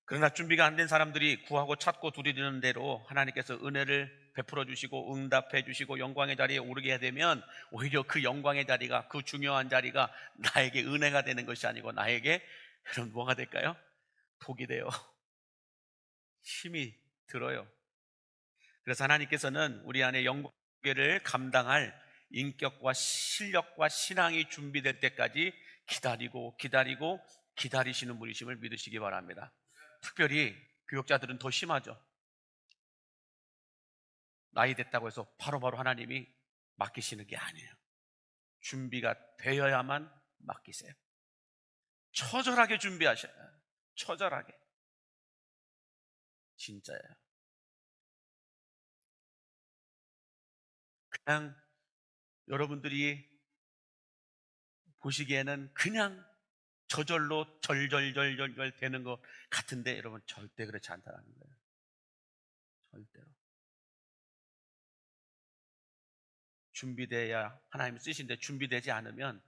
그러나 준비가 안 된 사람들이 구하고 찾고 두드리는 대로 하나님께서 은혜를 베풀어 주시고 응답해 주시고 영광의 자리에 오르게 되면 오히려 그 영광의 자리가, 그 중요한 자리가 나에게 은혜가 되는 것이 아니고 나에게, 여러분, 뭐가 될까요? 독이 돼요. 힘이 들어요. 그래서 하나님께서는 우리 안에 영광을 감당할 인격과 실력과 신앙이 준비될 때까지 기다리고 기다리고 기다리시는 분이심을 믿으시기 바랍니다. 특별히 교역자들은 더 심하죠. 나이 됐다고 해서 바로바로 하나님이 맡기시는 게 아니에요. 준비가 되어야만 맡기세요. 처절하게 준비하셔요. 처절하게. 진짜예요. 그냥 여러분들이 보시기에는 그냥 저절로 절절절절절 되는 것 같은데 여러분 절대 그렇지 않다는 거예요. 절대로. 준비돼야 하나님이 쓰신데 준비되지 않으면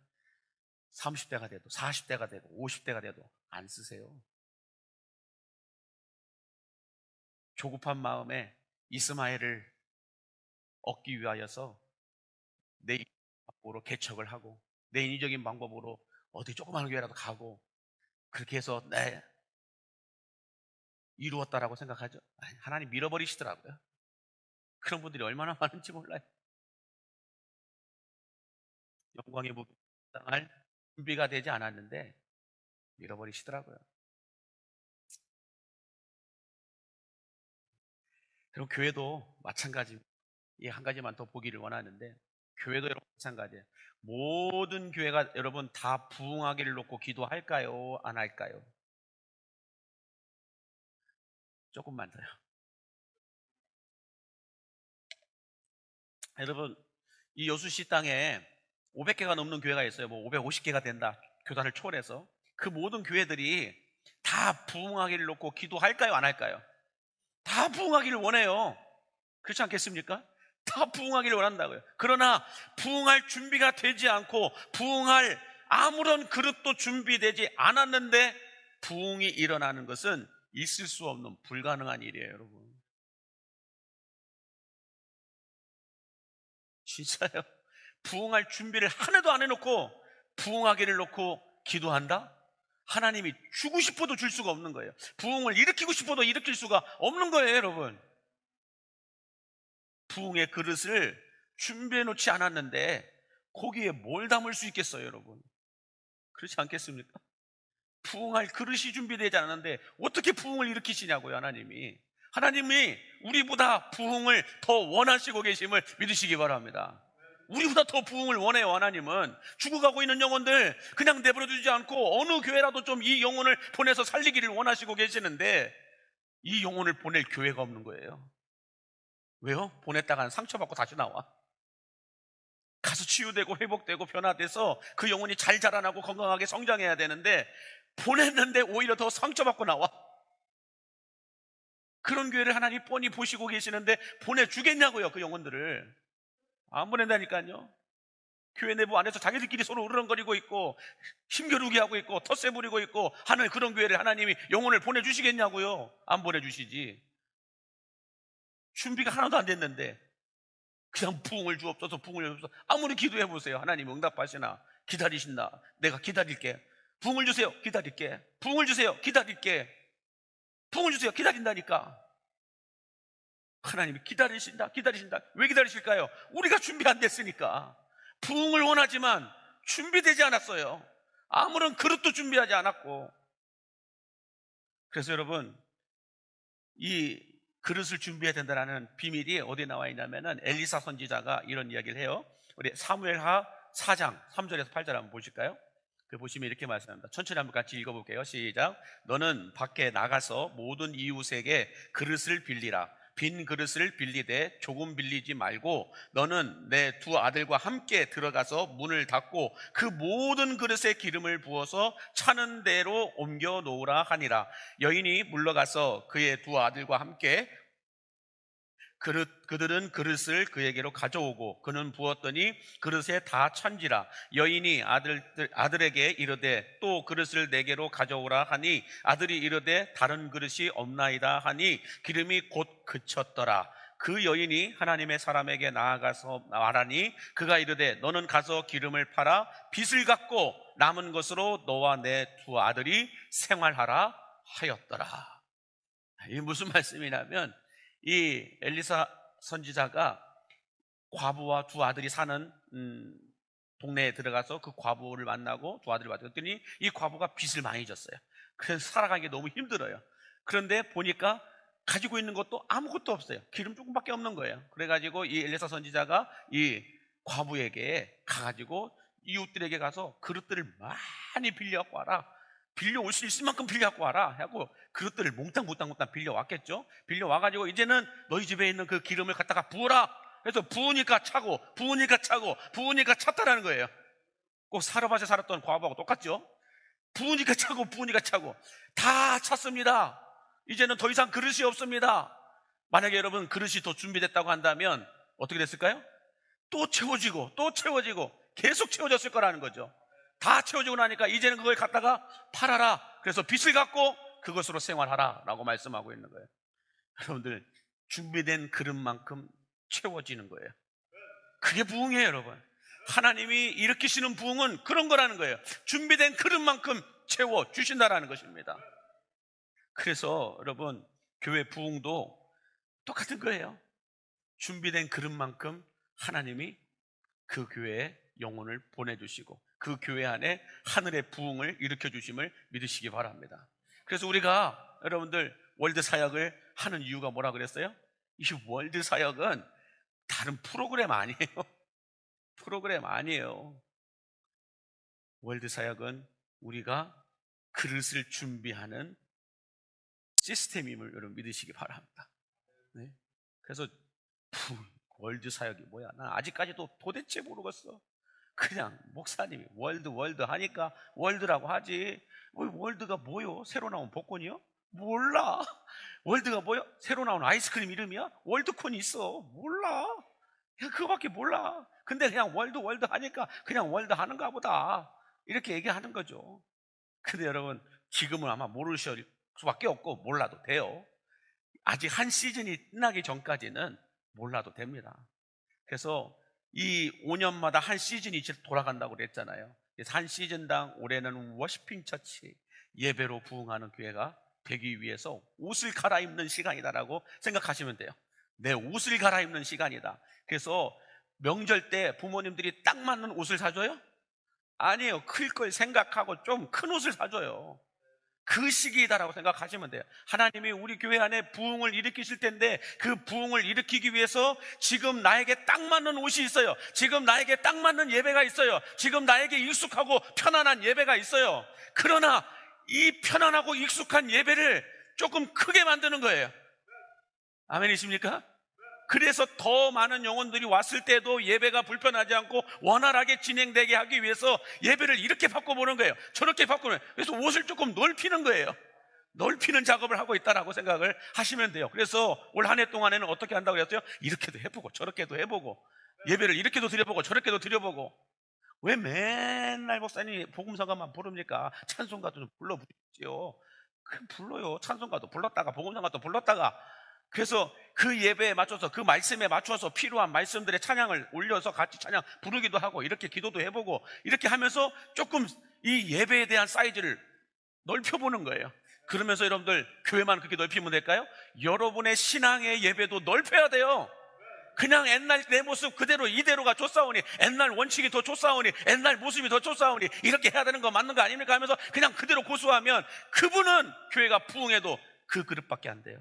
30대가 돼도 40대가 돼도 50대가 돼도 안 쓰세요. 조급한 마음에 이스마엘을 얻기 위하여서 내 방법으로 개척을 하고 내 인위적인 방법으로 어디 조그마한 교회라도 가고 그렇게 해서 이루었다라고 생각하죠. 아니, 하나님 밀어버리시더라고요. 그런 분들이 얼마나 많은지 몰라요. 영광의 무게를 당할 준비가 되지 않았는데 밀어버리시더라고요. 그럼 교회도 마찬가지. 이 한 가지만 더 보기를 원하는데 교회도 여러분 마찬가지예요. 모든 교회가 여러분 다 부흥하기를 놓고 기도할까요? 안 할까요? 조금만 더요. 여러분 이 여수시 땅에 500개가 넘는 교회가 있어요. 뭐 550개가 된다. 교단을 초월해서 그 모든 교회들이 다 부흥하기를 놓고 기도할까요? 안 할까요? 다 부흥하기를 원해요. 그렇지 않겠습니까? 다 부흥하기를 원한다고요. 그러나 부흥할 준비가 되지 않고 부흥할 아무런 그릇도 준비되지 않았는데 부흥이 일어나는 것은 있을 수 없는 불가능한 일이에요, 여러분. 진짜요? 부흥할 준비를 하나도 안 해놓고 부흥하기를 놓고 기도한다? 하나님이 주고 싶어도 줄 수가 없는 거예요. 부흥을 일으키고 싶어도 일으킬 수가 없는 거예요, 여러분. 부흥의 그릇을 준비해 놓지 않았는데 거기에 뭘 담을 수 있겠어요, 여러분? 그렇지 않겠습니까? 부흥할 그릇이 준비되지 않았는데 어떻게 부흥을 일으키시냐고요, 하나님이. 하나님이 우리보다 부흥을 더 원하시고 계심을 믿으시기 바랍니다. 우리보다 더 부흥을 원해요. 하나님은 죽어가고 있는 영혼들 그냥 내버려두지 않고 어느 교회라도 좀 이 영혼을 보내서 살리기를 원하시고 계시는데 이 영혼을 보낼 교회가 없는 거예요. 왜요? 보냈다간 상처받고 다시 나와. 가서 치유되고 회복되고 변화돼서 그 영혼이 잘 자라나고 건강하게 성장해야 되는데 보냈는데 오히려 더 상처받고 나와. 그런 교회를 하나님 뻔히 보시고 계시는데 보내주겠냐고요, 그 영혼들을. 안 보낸다니까요. 교회 내부 안에서 자기들끼리 서로 으르렁거리고 있고 힘겨루게 하고 있고 텃세 부리고 있고 하는 그런 교회를 하나님이 영혼을 보내주시겠냐고요. 안 보내주시지. 준비가 하나도 안 됐는데 그냥 부흥을 주옵소서, 부흥을 주옵소서. 아무리 기도해 보세요. 하나님 응답하시나? 기다리신다. 내가 기다릴게. 부흥을 주세요. 기다릴게. 부흥을 주세요. 기다릴게. 부흥을 주세요. 기다린다니까. 하나님이 기다리신다. 기다리신다. 왜 기다리실까요? 우리가 준비 안 됐으니까. 부흥을 원하지만 준비되지 않았어요. 아무런 그릇도 준비하지 않았고. 그래서 여러분, 이 그릇을 준비해야 된다는 비밀이 어디에 나와 있냐면은 엘리사 선지자가 이런 이야기를 해요. 우리 사무엘하 4장 3절에서 8절 한번 보실까요? 그 보시면 이렇게 말씀합니다. 천천히 한번 같이 읽어볼게요. 시작. 너는 밖에 나가서 모든 이웃에게 그릇을 빌리라. 빈 그릇을 빌리되 조금 빌리지 말고 너는 내 두 아들과 함께 들어가서 문을 닫고 그 모든 그릇에 기름을 부어서 차는 대로 옮겨 놓으라 하니라. 여인이 물러가서 그의 두 아들과 함께 그들은 그릇을 그에게로 가져오고 그는 부었더니 그릇에 다 찬지라. 여인이 아들에게 이르되 또 그릇을 내게로 가져오라 하니 아들이 이르되 다른 그릇이 없나이다 하니 기름이 곧 그쳤더라. 그 여인이 하나님의 사람에게 나아가서 말하니 그가 이르되 너는 가서 기름을 팔아 빚을 갚고 남은 것으로 너와 내 두 아들이 생활하라 하였더라. 이게 무슨 말씀이냐면 이 엘리사 선지자가 과부와 두 아들이 사는 동네에 들어가서 그 과부를 만나고 도와드려 봤더니 이 과부가 빚을 많이 졌어요. 그래서 살아가기 너무 힘들어요. 그런데 보니까 가지고 있는 것도 아무것도 없어요. 기름 조금밖에 없는 거예요. 그래가지고 이 엘리사 선지자가 이 과부에게 가가지고 이웃들에게 가서 그릇들을 많이 빌려갖고 와라, 빌려올 수 있을 만큼 빌려갖고 와라 하고 그릇들을 몽땅 빌려왔겠죠. 빌려와가지고 이제는 너희 집에 있는 그 기름을 갖다가 부어라. 그래서 부으니까 차고 부으니까 차고 부으니까 찼다라는 거예요. 꼭 사르밧에 살았던 과부하고 똑같죠. 부으니까 차고 부으니까 차고 다 찼습니다. 이제는 더 이상 그릇이 없습니다. 만약에 여러분 그릇이 더 준비됐다고 한다면 어떻게 됐을까요? 또 채워지고 또 채워지고 계속 채워졌을 거라는 거죠. 다 채워지고 나니까 이제는 그걸 갖다가 팔아라. 그래서 빚을 갚고 그것으로 생활하라 라고 말씀하고 있는 거예요. 여러분들, 준비된 그릇만큼 채워지는 거예요. 그게 부흥이에요, 여러분. 하나님이 일으키시는 부흥은 그런 거라는 거예요. 준비된 그릇만큼 채워주신다라는 것입니다. 그래서 여러분, 교회 부흥도 똑같은 거예요. 준비된 그릇만큼 하나님이 그 교회에 영혼을 보내주시고 그 교회 안에 하늘의 부흥을 일으켜주심을 믿으시기 바랍니다. 그래서 우리가 여러분들 월드 사역을 하는 이유가 뭐라 그랬어요? 이 월드 사역은 다른 프로그램 아니에요. 프로그램 아니에요. 월드 사역은 우리가 그릇을 준비하는 시스템임을 여러분 믿으시기 바랍니다. 네? 그래서 월드 사역이 뭐야? 난 아직까지도 도대체 모르겠어. 그냥 목사님이 월드 하니까 월드라고 하지. 월드가 뭐요? 새로 나온 복권이요? 몰라. 월드가 뭐요? 새로 나온 아이스크림 이름이야? 월드콘이 있어. 몰라. 그냥 그거밖에 몰라. 근데 그냥 월드 하니까 그냥 월드 하는가 보다 이렇게 얘기하는 거죠. 근데 여러분, 지금은 아마 모르실 수밖에 없고 몰라도 돼요. 아직 한 시즌이 끝나기 전까지는 몰라도 됩니다. 그래서 이 5년마다 한 시즌이 돌아간다고 그랬잖아요. 그래서 한 시즌당 올해는 워시핑 처치, 예배로 부흥하는 교회가 되기 위해서 옷을 갈아입는 시간이다라고 생각하시면 돼요. 내 옷을 갈아입는 시간이다. 그래서 명절 때 부모님들이 딱 맞는 옷을 사줘요? 아니에요. 클 걸 생각하고 좀 큰 옷을 사줘요. 그 시기이다라고 생각하시면 돼요. 하나님이 우리 교회 안에 부흥을 일으키실 텐데 그 부흥을 일으키기 위해서 지금 나에게 딱 맞는 옷이 있어요. 지금 나에게 딱 맞는 예배가 있어요. 지금 나에게 익숙하고 편안한 예배가 있어요. 그러나 이 편안하고 익숙한 예배를 조금 크게 만드는 거예요. 아멘이십니까? 그래서 더 많은 영혼들이 왔을 때도 예배가 불편하지 않고 원활하게 진행되게 하기 위해서 예배를 이렇게 바꿔보는 거예요. 저렇게 바꾸는 거예요. 그래서 옷을 조금 넓히는 거예요. 넓히는 작업을 하고 있다라고 생각을 하시면 돼요. 그래서 올 한 해 동안에는 어떻게 한다고 그랬어요? 이렇게도 해보고 저렇게도 해보고 예배를 이렇게도 드려보고 저렇게도 드려보고. 왜 맨날 목사님이 복음성가만 부릅니까? 찬송가도 좀 불러보십시오. 그럼 불러요. 찬송가도 불렀다가 복음성가도 불렀다가. 그래서 그 예배에 맞춰서 그 말씀에 맞춰서 필요한 말씀들의 찬양을 올려서 같이 찬양 부르기도 하고 이렇게 기도도 해보고 이렇게 하면서 조금 이 예배에 대한 사이즈를 넓혀보는 거예요. 그러면서 여러분들, 교회만 그렇게 넓히면 될까요? 여러분의 신앙의 예배도 넓혀야 돼요. 그냥 옛날 내 모습 그대로 이대로가 좋사오니, 옛날 원칙이 더 좋사오니, 옛날 모습이 더 좋사오니 이렇게 해야 되는 거 맞는 거 아닙니까 하면서 그냥 그대로 고수하면 그분은 교회가 부흥해도 그 그릇밖에 안 돼요.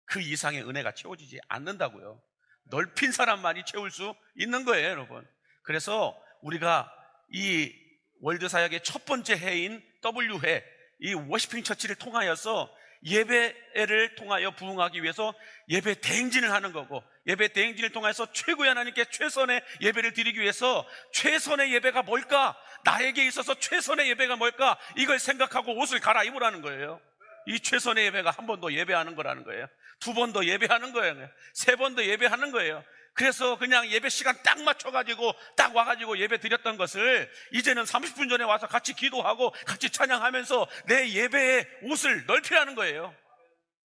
그 이상의 은혜가 채워지지 않는다고요. 넓힌 사람만이 채울 수 있는 거예요, 여러분. 그래서 우리가 이 월드 사역의 첫 번째 해인 W회, 이 워시핑 처치를 통하여서 예배를 통하여 부흥하기 위해서 예배 대행진을 하는 거고, 예배 대행진을 통해서 최고의 하나님께 최선의 예배를 드리기 위해서 최선의 예배가 뭘까? 나에게 있어서 최선의 예배가 뭘까? 이걸 생각하고 옷을 갈아입으라는 거예요. 이 최선의 예배가 한 번 더 예배하는 거라는 거예요. 두 번 더 예배하는 거예요. 세 번 더 예배하는 거예요. 그래서 그냥 예배 시간 딱 맞춰가지고 딱 와가지고 예배 드렸던 것을 이제는 30분 전에 와서 같이 기도하고 같이 찬양하면서 내 예배의 옷을 넓히라는 거예요.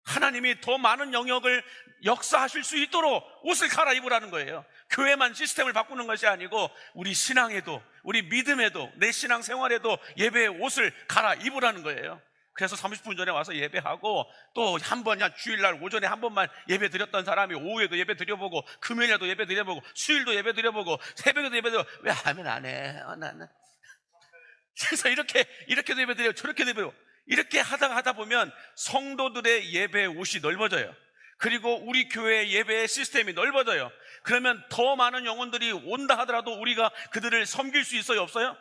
하나님이 더 많은 영역을 역사하실 수 있도록 옷을 갈아입으라는 거예요. 교회만 시스템을 바꾸는 것이 아니고 우리 신앙에도, 우리 믿음에도, 내 신앙생활에도 예배의 옷을 갈아입으라는 거예요. 그래서 30분 전에 와서 예배하고 또 한 번, 그냥 주일날 오전에 한 번만 예배 드렸던 사람이 오후에도 예배 드려보고 금요일에도 예배 드려보고 수요일도 예배 드려보고 새벽에도 예배 드려. 왜 하면 안 해? 나는. 그래서 이렇게도 예배 드리고 저렇게도 예배 드리고 이렇게 하다 보면 성도들의 예배 옷이 넓어져요. 그리고 우리 교회의 예배의 시스템이 넓어져요. 그러면 더 많은 영혼들이 온다 하더라도 우리가 그들을 섬길 수 있어요, 없어요?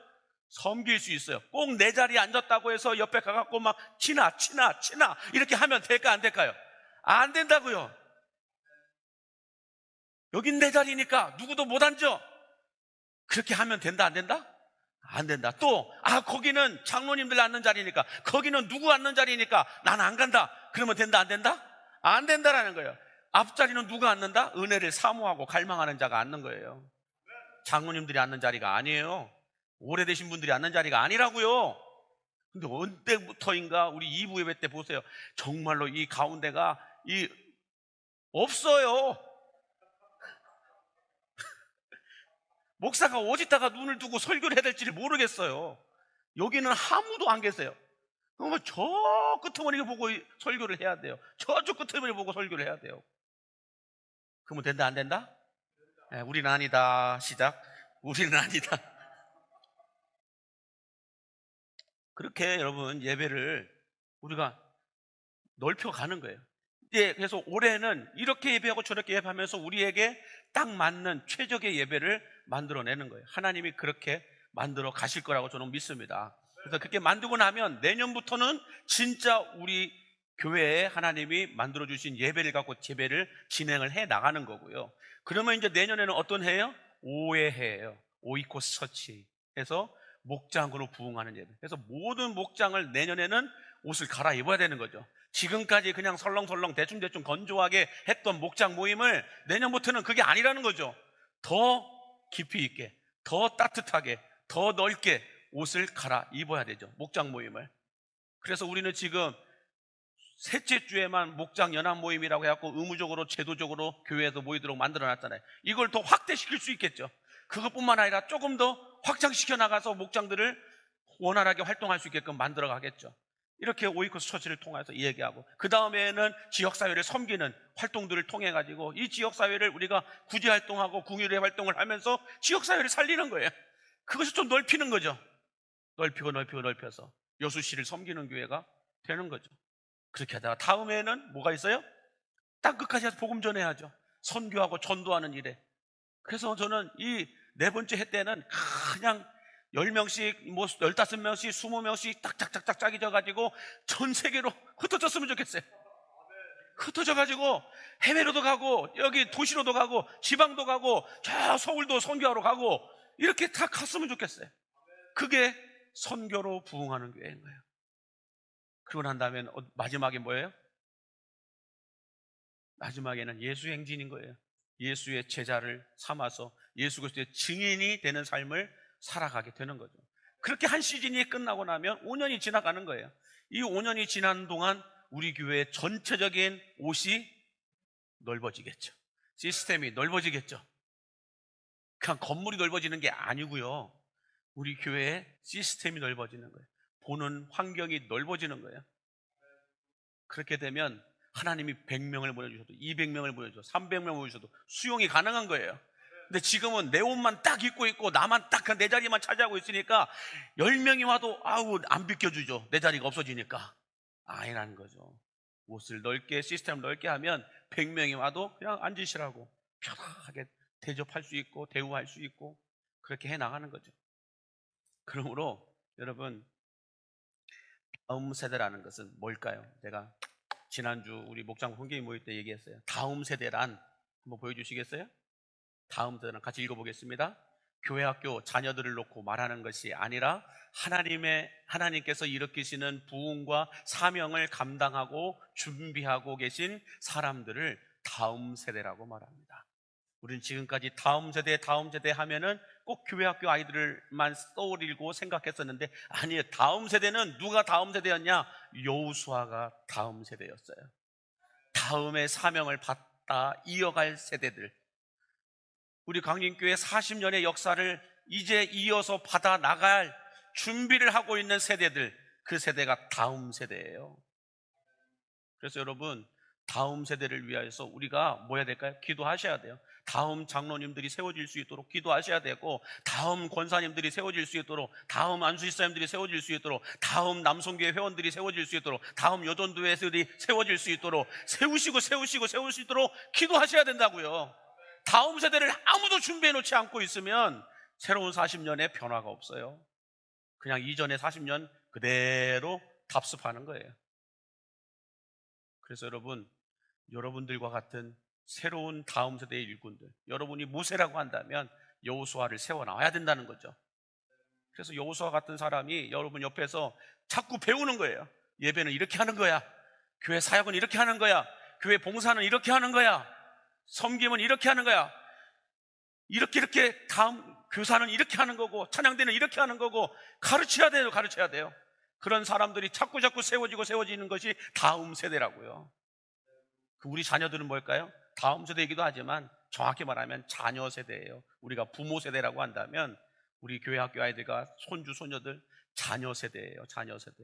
섬길 수 있어요. 꼭 내 자리에 앉았다고 해서 옆에 가갖고 막 치나 이렇게 하면 될까 안 될까요? 안 된다고요. 여긴 내 자리니까 누구도 못 앉아. 그렇게 하면 된다 안 된다? 안 된다. 또 거기는 장로님들 앉는 자리니까, 거기는 누구 앉는 자리니까 나는 안 간다. 그러면 된다 안 된다? 안 된다라는 거예요. 앞자리는 누가 앉는다? 은혜를 사모하고 갈망하는 자가 앉는 거예요. 장로님들이 앉는 자리가 아니에요. 오래되신 분들이 앉는 자리가 아니라고요. 근데 언제부터인가 우리 2부 예배 때 보세요. 정말로 이 가운데가 없어요. 목사가 어디다가 눈을 두고 설교를 해야 될지를 모르겠어요. 여기는 아무도 안 계세요. 그러면 저 끄트머리 보고 설교를 해야 돼요. 저쪽 끄트머리 보고 설교를 해야 돼요. 그러면 된다 안 된다? 네, 우리는 아니다. 시작. 우리는 아니다. 그렇게 여러분 예배를 우리가 넓혀가는 거예요. 그래서 올해는 이렇게 예배하고 저렇게 예배하면서 우리에게 딱 맞는 최적의 예배를 만들어내는 거예요. 하나님이 그렇게 만들어 가실 거라고 저는 믿습니다. 그래서 그렇게 만들고 나면 내년부터는 진짜 우리 교회에 하나님이 만들어주신 예배를 갖고 예배를 진행을 해 나가는 거고요. 그러면 이제 내년에는 어떤 해예요? 오의 해예요. 오이코스 처치 해서 목장으로 부흥하는 예배. 그래서 모든 목장을 내년에는 옷을 갈아입어야 되는 거죠. 지금까지 그냥 설렁설렁 대충대충 건조하게 했던 목장 모임을 내년부터는 그게 아니라는 거죠. 더 깊이 있게, 더 따뜻하게, 더 넓게 옷을 갈아입어야 되죠. 목장 모임을. 그래서 우리는 지금 셋째 주에만 목장 연합 모임이라고 해갖고 의무적으로 제도적으로 교회에서 모이도록 만들어놨잖아요. 이걸 더 확대시킬 수 있겠죠. 그것뿐만 아니라 조금 더 확장시켜 나가서 목장들을 원활하게 활동할 수 있게끔 만들어 가겠죠. 이렇게 오이코스 처치를 통해서 얘기하고, 그 다음에는 지역사회를 섬기는 활동들을 통해 가지고 이 지역사회를 우리가 구제활동하고 궁유례 활동을 하면서 지역사회를 살리는 거예요. 그것을 좀 넓히는 거죠. 넓혀서 여수시를 섬기는 교회가 되는 거죠. 그렇게 하다가 다음에는 뭐가 있어요? 땅끝까지 가서 복음 전해야죠. 선교하고 전도하는 일에. 그래서 저는 이 네 번째 해 때는 그냥 10명씩, 15명씩, 20명씩 딱딱딱딱 짝이져가지고 전 세계로 흩어졌으면 좋겠어요. 흩어져가지고 해외로도 가고 여기 도시로도 가고 지방도 가고 저 서울도 선교하러 가고 이렇게 다 갔으면 좋겠어요. 그게 선교로 부흥하는 교회인 거예요. 그러고 난 다음에 마지막에 뭐예요? 마지막에는 예수 행진인 거예요. 예수의 제자를 삼아서 예수 그리스도의 증인이 되는 삶을 살아가게 되는 거죠. 그렇게 한 시즌이 끝나고 나면 5년이 지나가는 거예요. 이 5년이 지난 동안 우리 교회의 전체적인 옷이 넓어지겠죠. 시스템이 넓어지겠죠. 그냥 건물이 넓어지는 게 아니고요. 우리 교회의 시스템이 넓어지는 거예요. 보는 환경이 넓어지는 거예요. 그렇게 되면 하나님이 100명을 보내주셔도 200명을 보내주셔도 300명을 보내주셔도 수용이 가능한 거예요. 근데 지금은 내 옷만 딱 입고 있고 나만 딱 내 자리만 차지하고 있으니까 10명이 와도 안 비켜주죠. 내 자리가 없어지니까. 아니라는 거죠. 옷을 넓게, 시스템을 넓게 하면 100명이 와도 그냥 앉으시라고 편하게 대접할 수 있고 대우할 수 있고 그렇게 해나가는 거죠. 그러므로 여러분, 다음 세대라는 것은 뭘까요? 제가 지난주 우리 목장 훈계위 모일 때 얘기했어요. 다음 세대란 한번 보여주시겠어요? 다음 세대란 같이 읽어보겠습니다. 교회 학교 자녀들을 놓고 말하는 것이 아니라 하나님께서 일으키시는 부흥과 사명을 감당하고 준비하고 계신 사람들을 다음 세대라고 말합니다. 우리는 지금까지 다음 세대 하면은 꼭 교회 학교 아이들만 떠올리고 생각했었는데 아니에요. 다음 세대는 누가 다음 세대였냐? 여호수아가 다음 세대였어요. 다음의 사명을 받다 이어갈 세대들. 우리 강림교회 40년의 역사를 이제 이어서 받아 나갈 준비를 하고 있는 세대들, 그 세대가 다음 세대예요. 그래서 여러분, 다음 세대를 위해서 우리가 뭐 해야 될까요? 기도하셔야 돼요. 다음 장로님들이 세워질 수 있도록 기도하셔야 되고, 다음 권사님들이 세워질 수 있도록, 다음 안수집사님들이 세워질 수 있도록, 다음 남성교회 회원들이 세워질 수 있도록, 다음 여전도회들이 세워질 수 있도록 세우시도록 기도하셔야 된다고요. 다음 세대를 아무도 준비해 놓지 않고 있으면 새로운 40년에 변화가 없어요. 그냥 이전의 40년 그대로 답습하는 거예요. 그래서 여러분, 여러분들과 같은 새로운 다음 세대의 일꾼들, 여러분이 모세라고 한다면 여호수아를 세워 나와야 된다는 거죠. 그래서 여호수아 같은 사람이 여러분 옆에서 자꾸 배우는 거예요. 예배는 이렇게 하는 거야, 교회 사역은 이렇게 하는 거야, 교회 봉사는 이렇게 하는 거야, 섬김은 이렇게 하는 거야, 이렇게 다음 교사는 이렇게 하는 거고, 찬양대는 이렇게 하는 거고, 가르쳐야 돼요. 그런 사람들이 자꾸 세워지는 것이 다음 세대라고요. 우리 자녀들은 뭘까요? 다음 세대이기도 하지만 정확히 말하면 자녀 세대예요. 우리가 부모 세대라고 한다면 우리 교회 학교 아이들과 손주 소녀들 자녀 세대예요. 자녀 세대.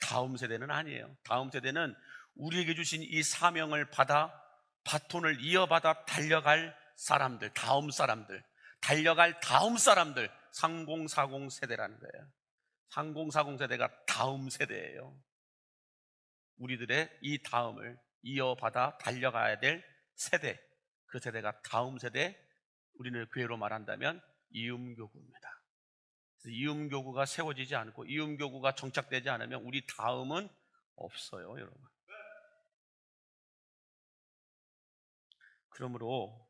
다음 세대는 아니에요. 다음 세대는 우리에게 주신 이 사명을 받아 바톤을 이어받아 달려갈 사람들, 달려갈 다음 사람들, 3040 세대라는 거예요. 3040 세대가 다음 세대예요. 우리들의 이 다음을 이어받아 달려가야 될 세대, 그 세대가 다음 세대, 우리는 교회로 말한다면 이음교구입니다. 이음교구가 세워지지 않고 이음교구가 정착되지 않으면 우리 다음은 없어요, 여러분. 그러므로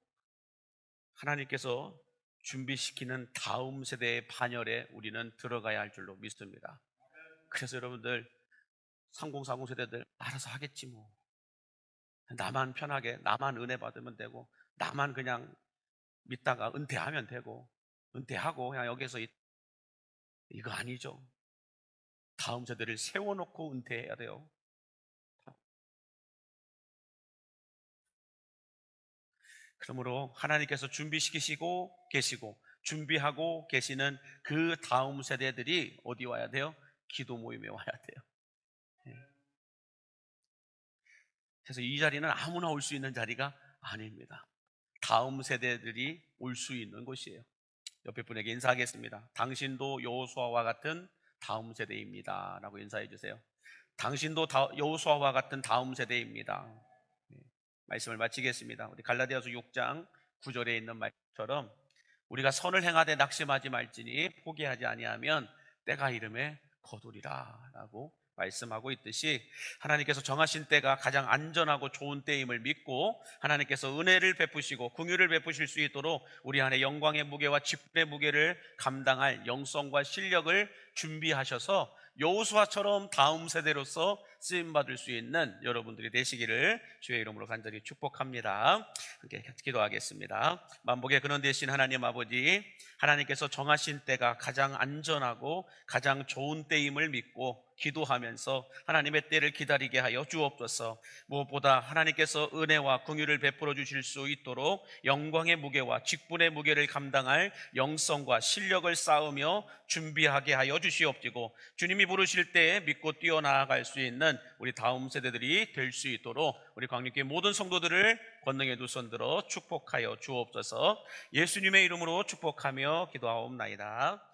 하나님께서 준비시키는 다음 세대의 반열에 우리는 들어가야 할 줄로 믿습니다. 그래서 여러분들 3040 세대들 알아서 하겠지 뭐, 나만 편하게, 나만 은혜 받으면 되고, 나만 그냥 믿다가 은퇴하면 되고, 은퇴하고 그냥 여기서 이거 아니죠. 다음 세대를 세워놓고 은퇴해야 돼요. 그러므로 하나님께서 준비시키시고 계시고 준비하고 계시는 그 다음 세대들이 어디 와야 돼요? 기도 모임에 와야 돼요. 예. 그래서 이 자리는 아무나 올 수 있는 자리가 아닙니다. 다음 세대들이 올 수 있는 곳이에요. 옆에 분에게 인사하겠습니다. 당신도 여호수아와 같은 다음 세대입니다 라고 인사해 주세요. 당신도 여호수아와 같은 다음 세대입니다. 네, 말씀을 마치겠습니다. 우리 갈라디아서 6장 9절에 있는 말처럼 우리가 선을 행하되 낙심하지 말지니 포기하지 아니하면 때가 이름에 거두리라 라고 말씀하고 있듯이, 하나님께서 정하신 때가 가장 안전하고 좋은 때임을 믿고 하나님께서 은혜를 베푸시고 긍휼을 베푸실 수 있도록 우리 안에 영광의 무게와 직분의 무게를 감당할 영성과 실력을 준비하셔서 여호수아처럼 다음 세대로서 쓰임받을 수 있는 여러분들이 되시기를 주의 이름으로 간절히 축복합니다. 함께 기도하겠습니다. 만복의 근원 되신 하나님 아버지, 하나님께서 정하신 때가 가장 안전하고 가장 좋은 때임을 믿고 기도하면서 하나님의 때를 기다리게 하여 주옵소서. 무엇보다 하나님께서 은혜와 긍휼을 베풀어 주실 수 있도록 영광의 무게와 직분의 무게를 감당할 영성과 실력을 쌓으며 준비하게 하여 주시옵시고, 주님이 부르실 때에 믿고 뛰어나아갈 수 있는 우리 다음 세대들이 될 수 있도록 우리 광림교회 모든 성도들을 권능의 두 손 들어 축복하여 주옵소서. 예수님의 이름으로 축복하며 기도하옵나이다.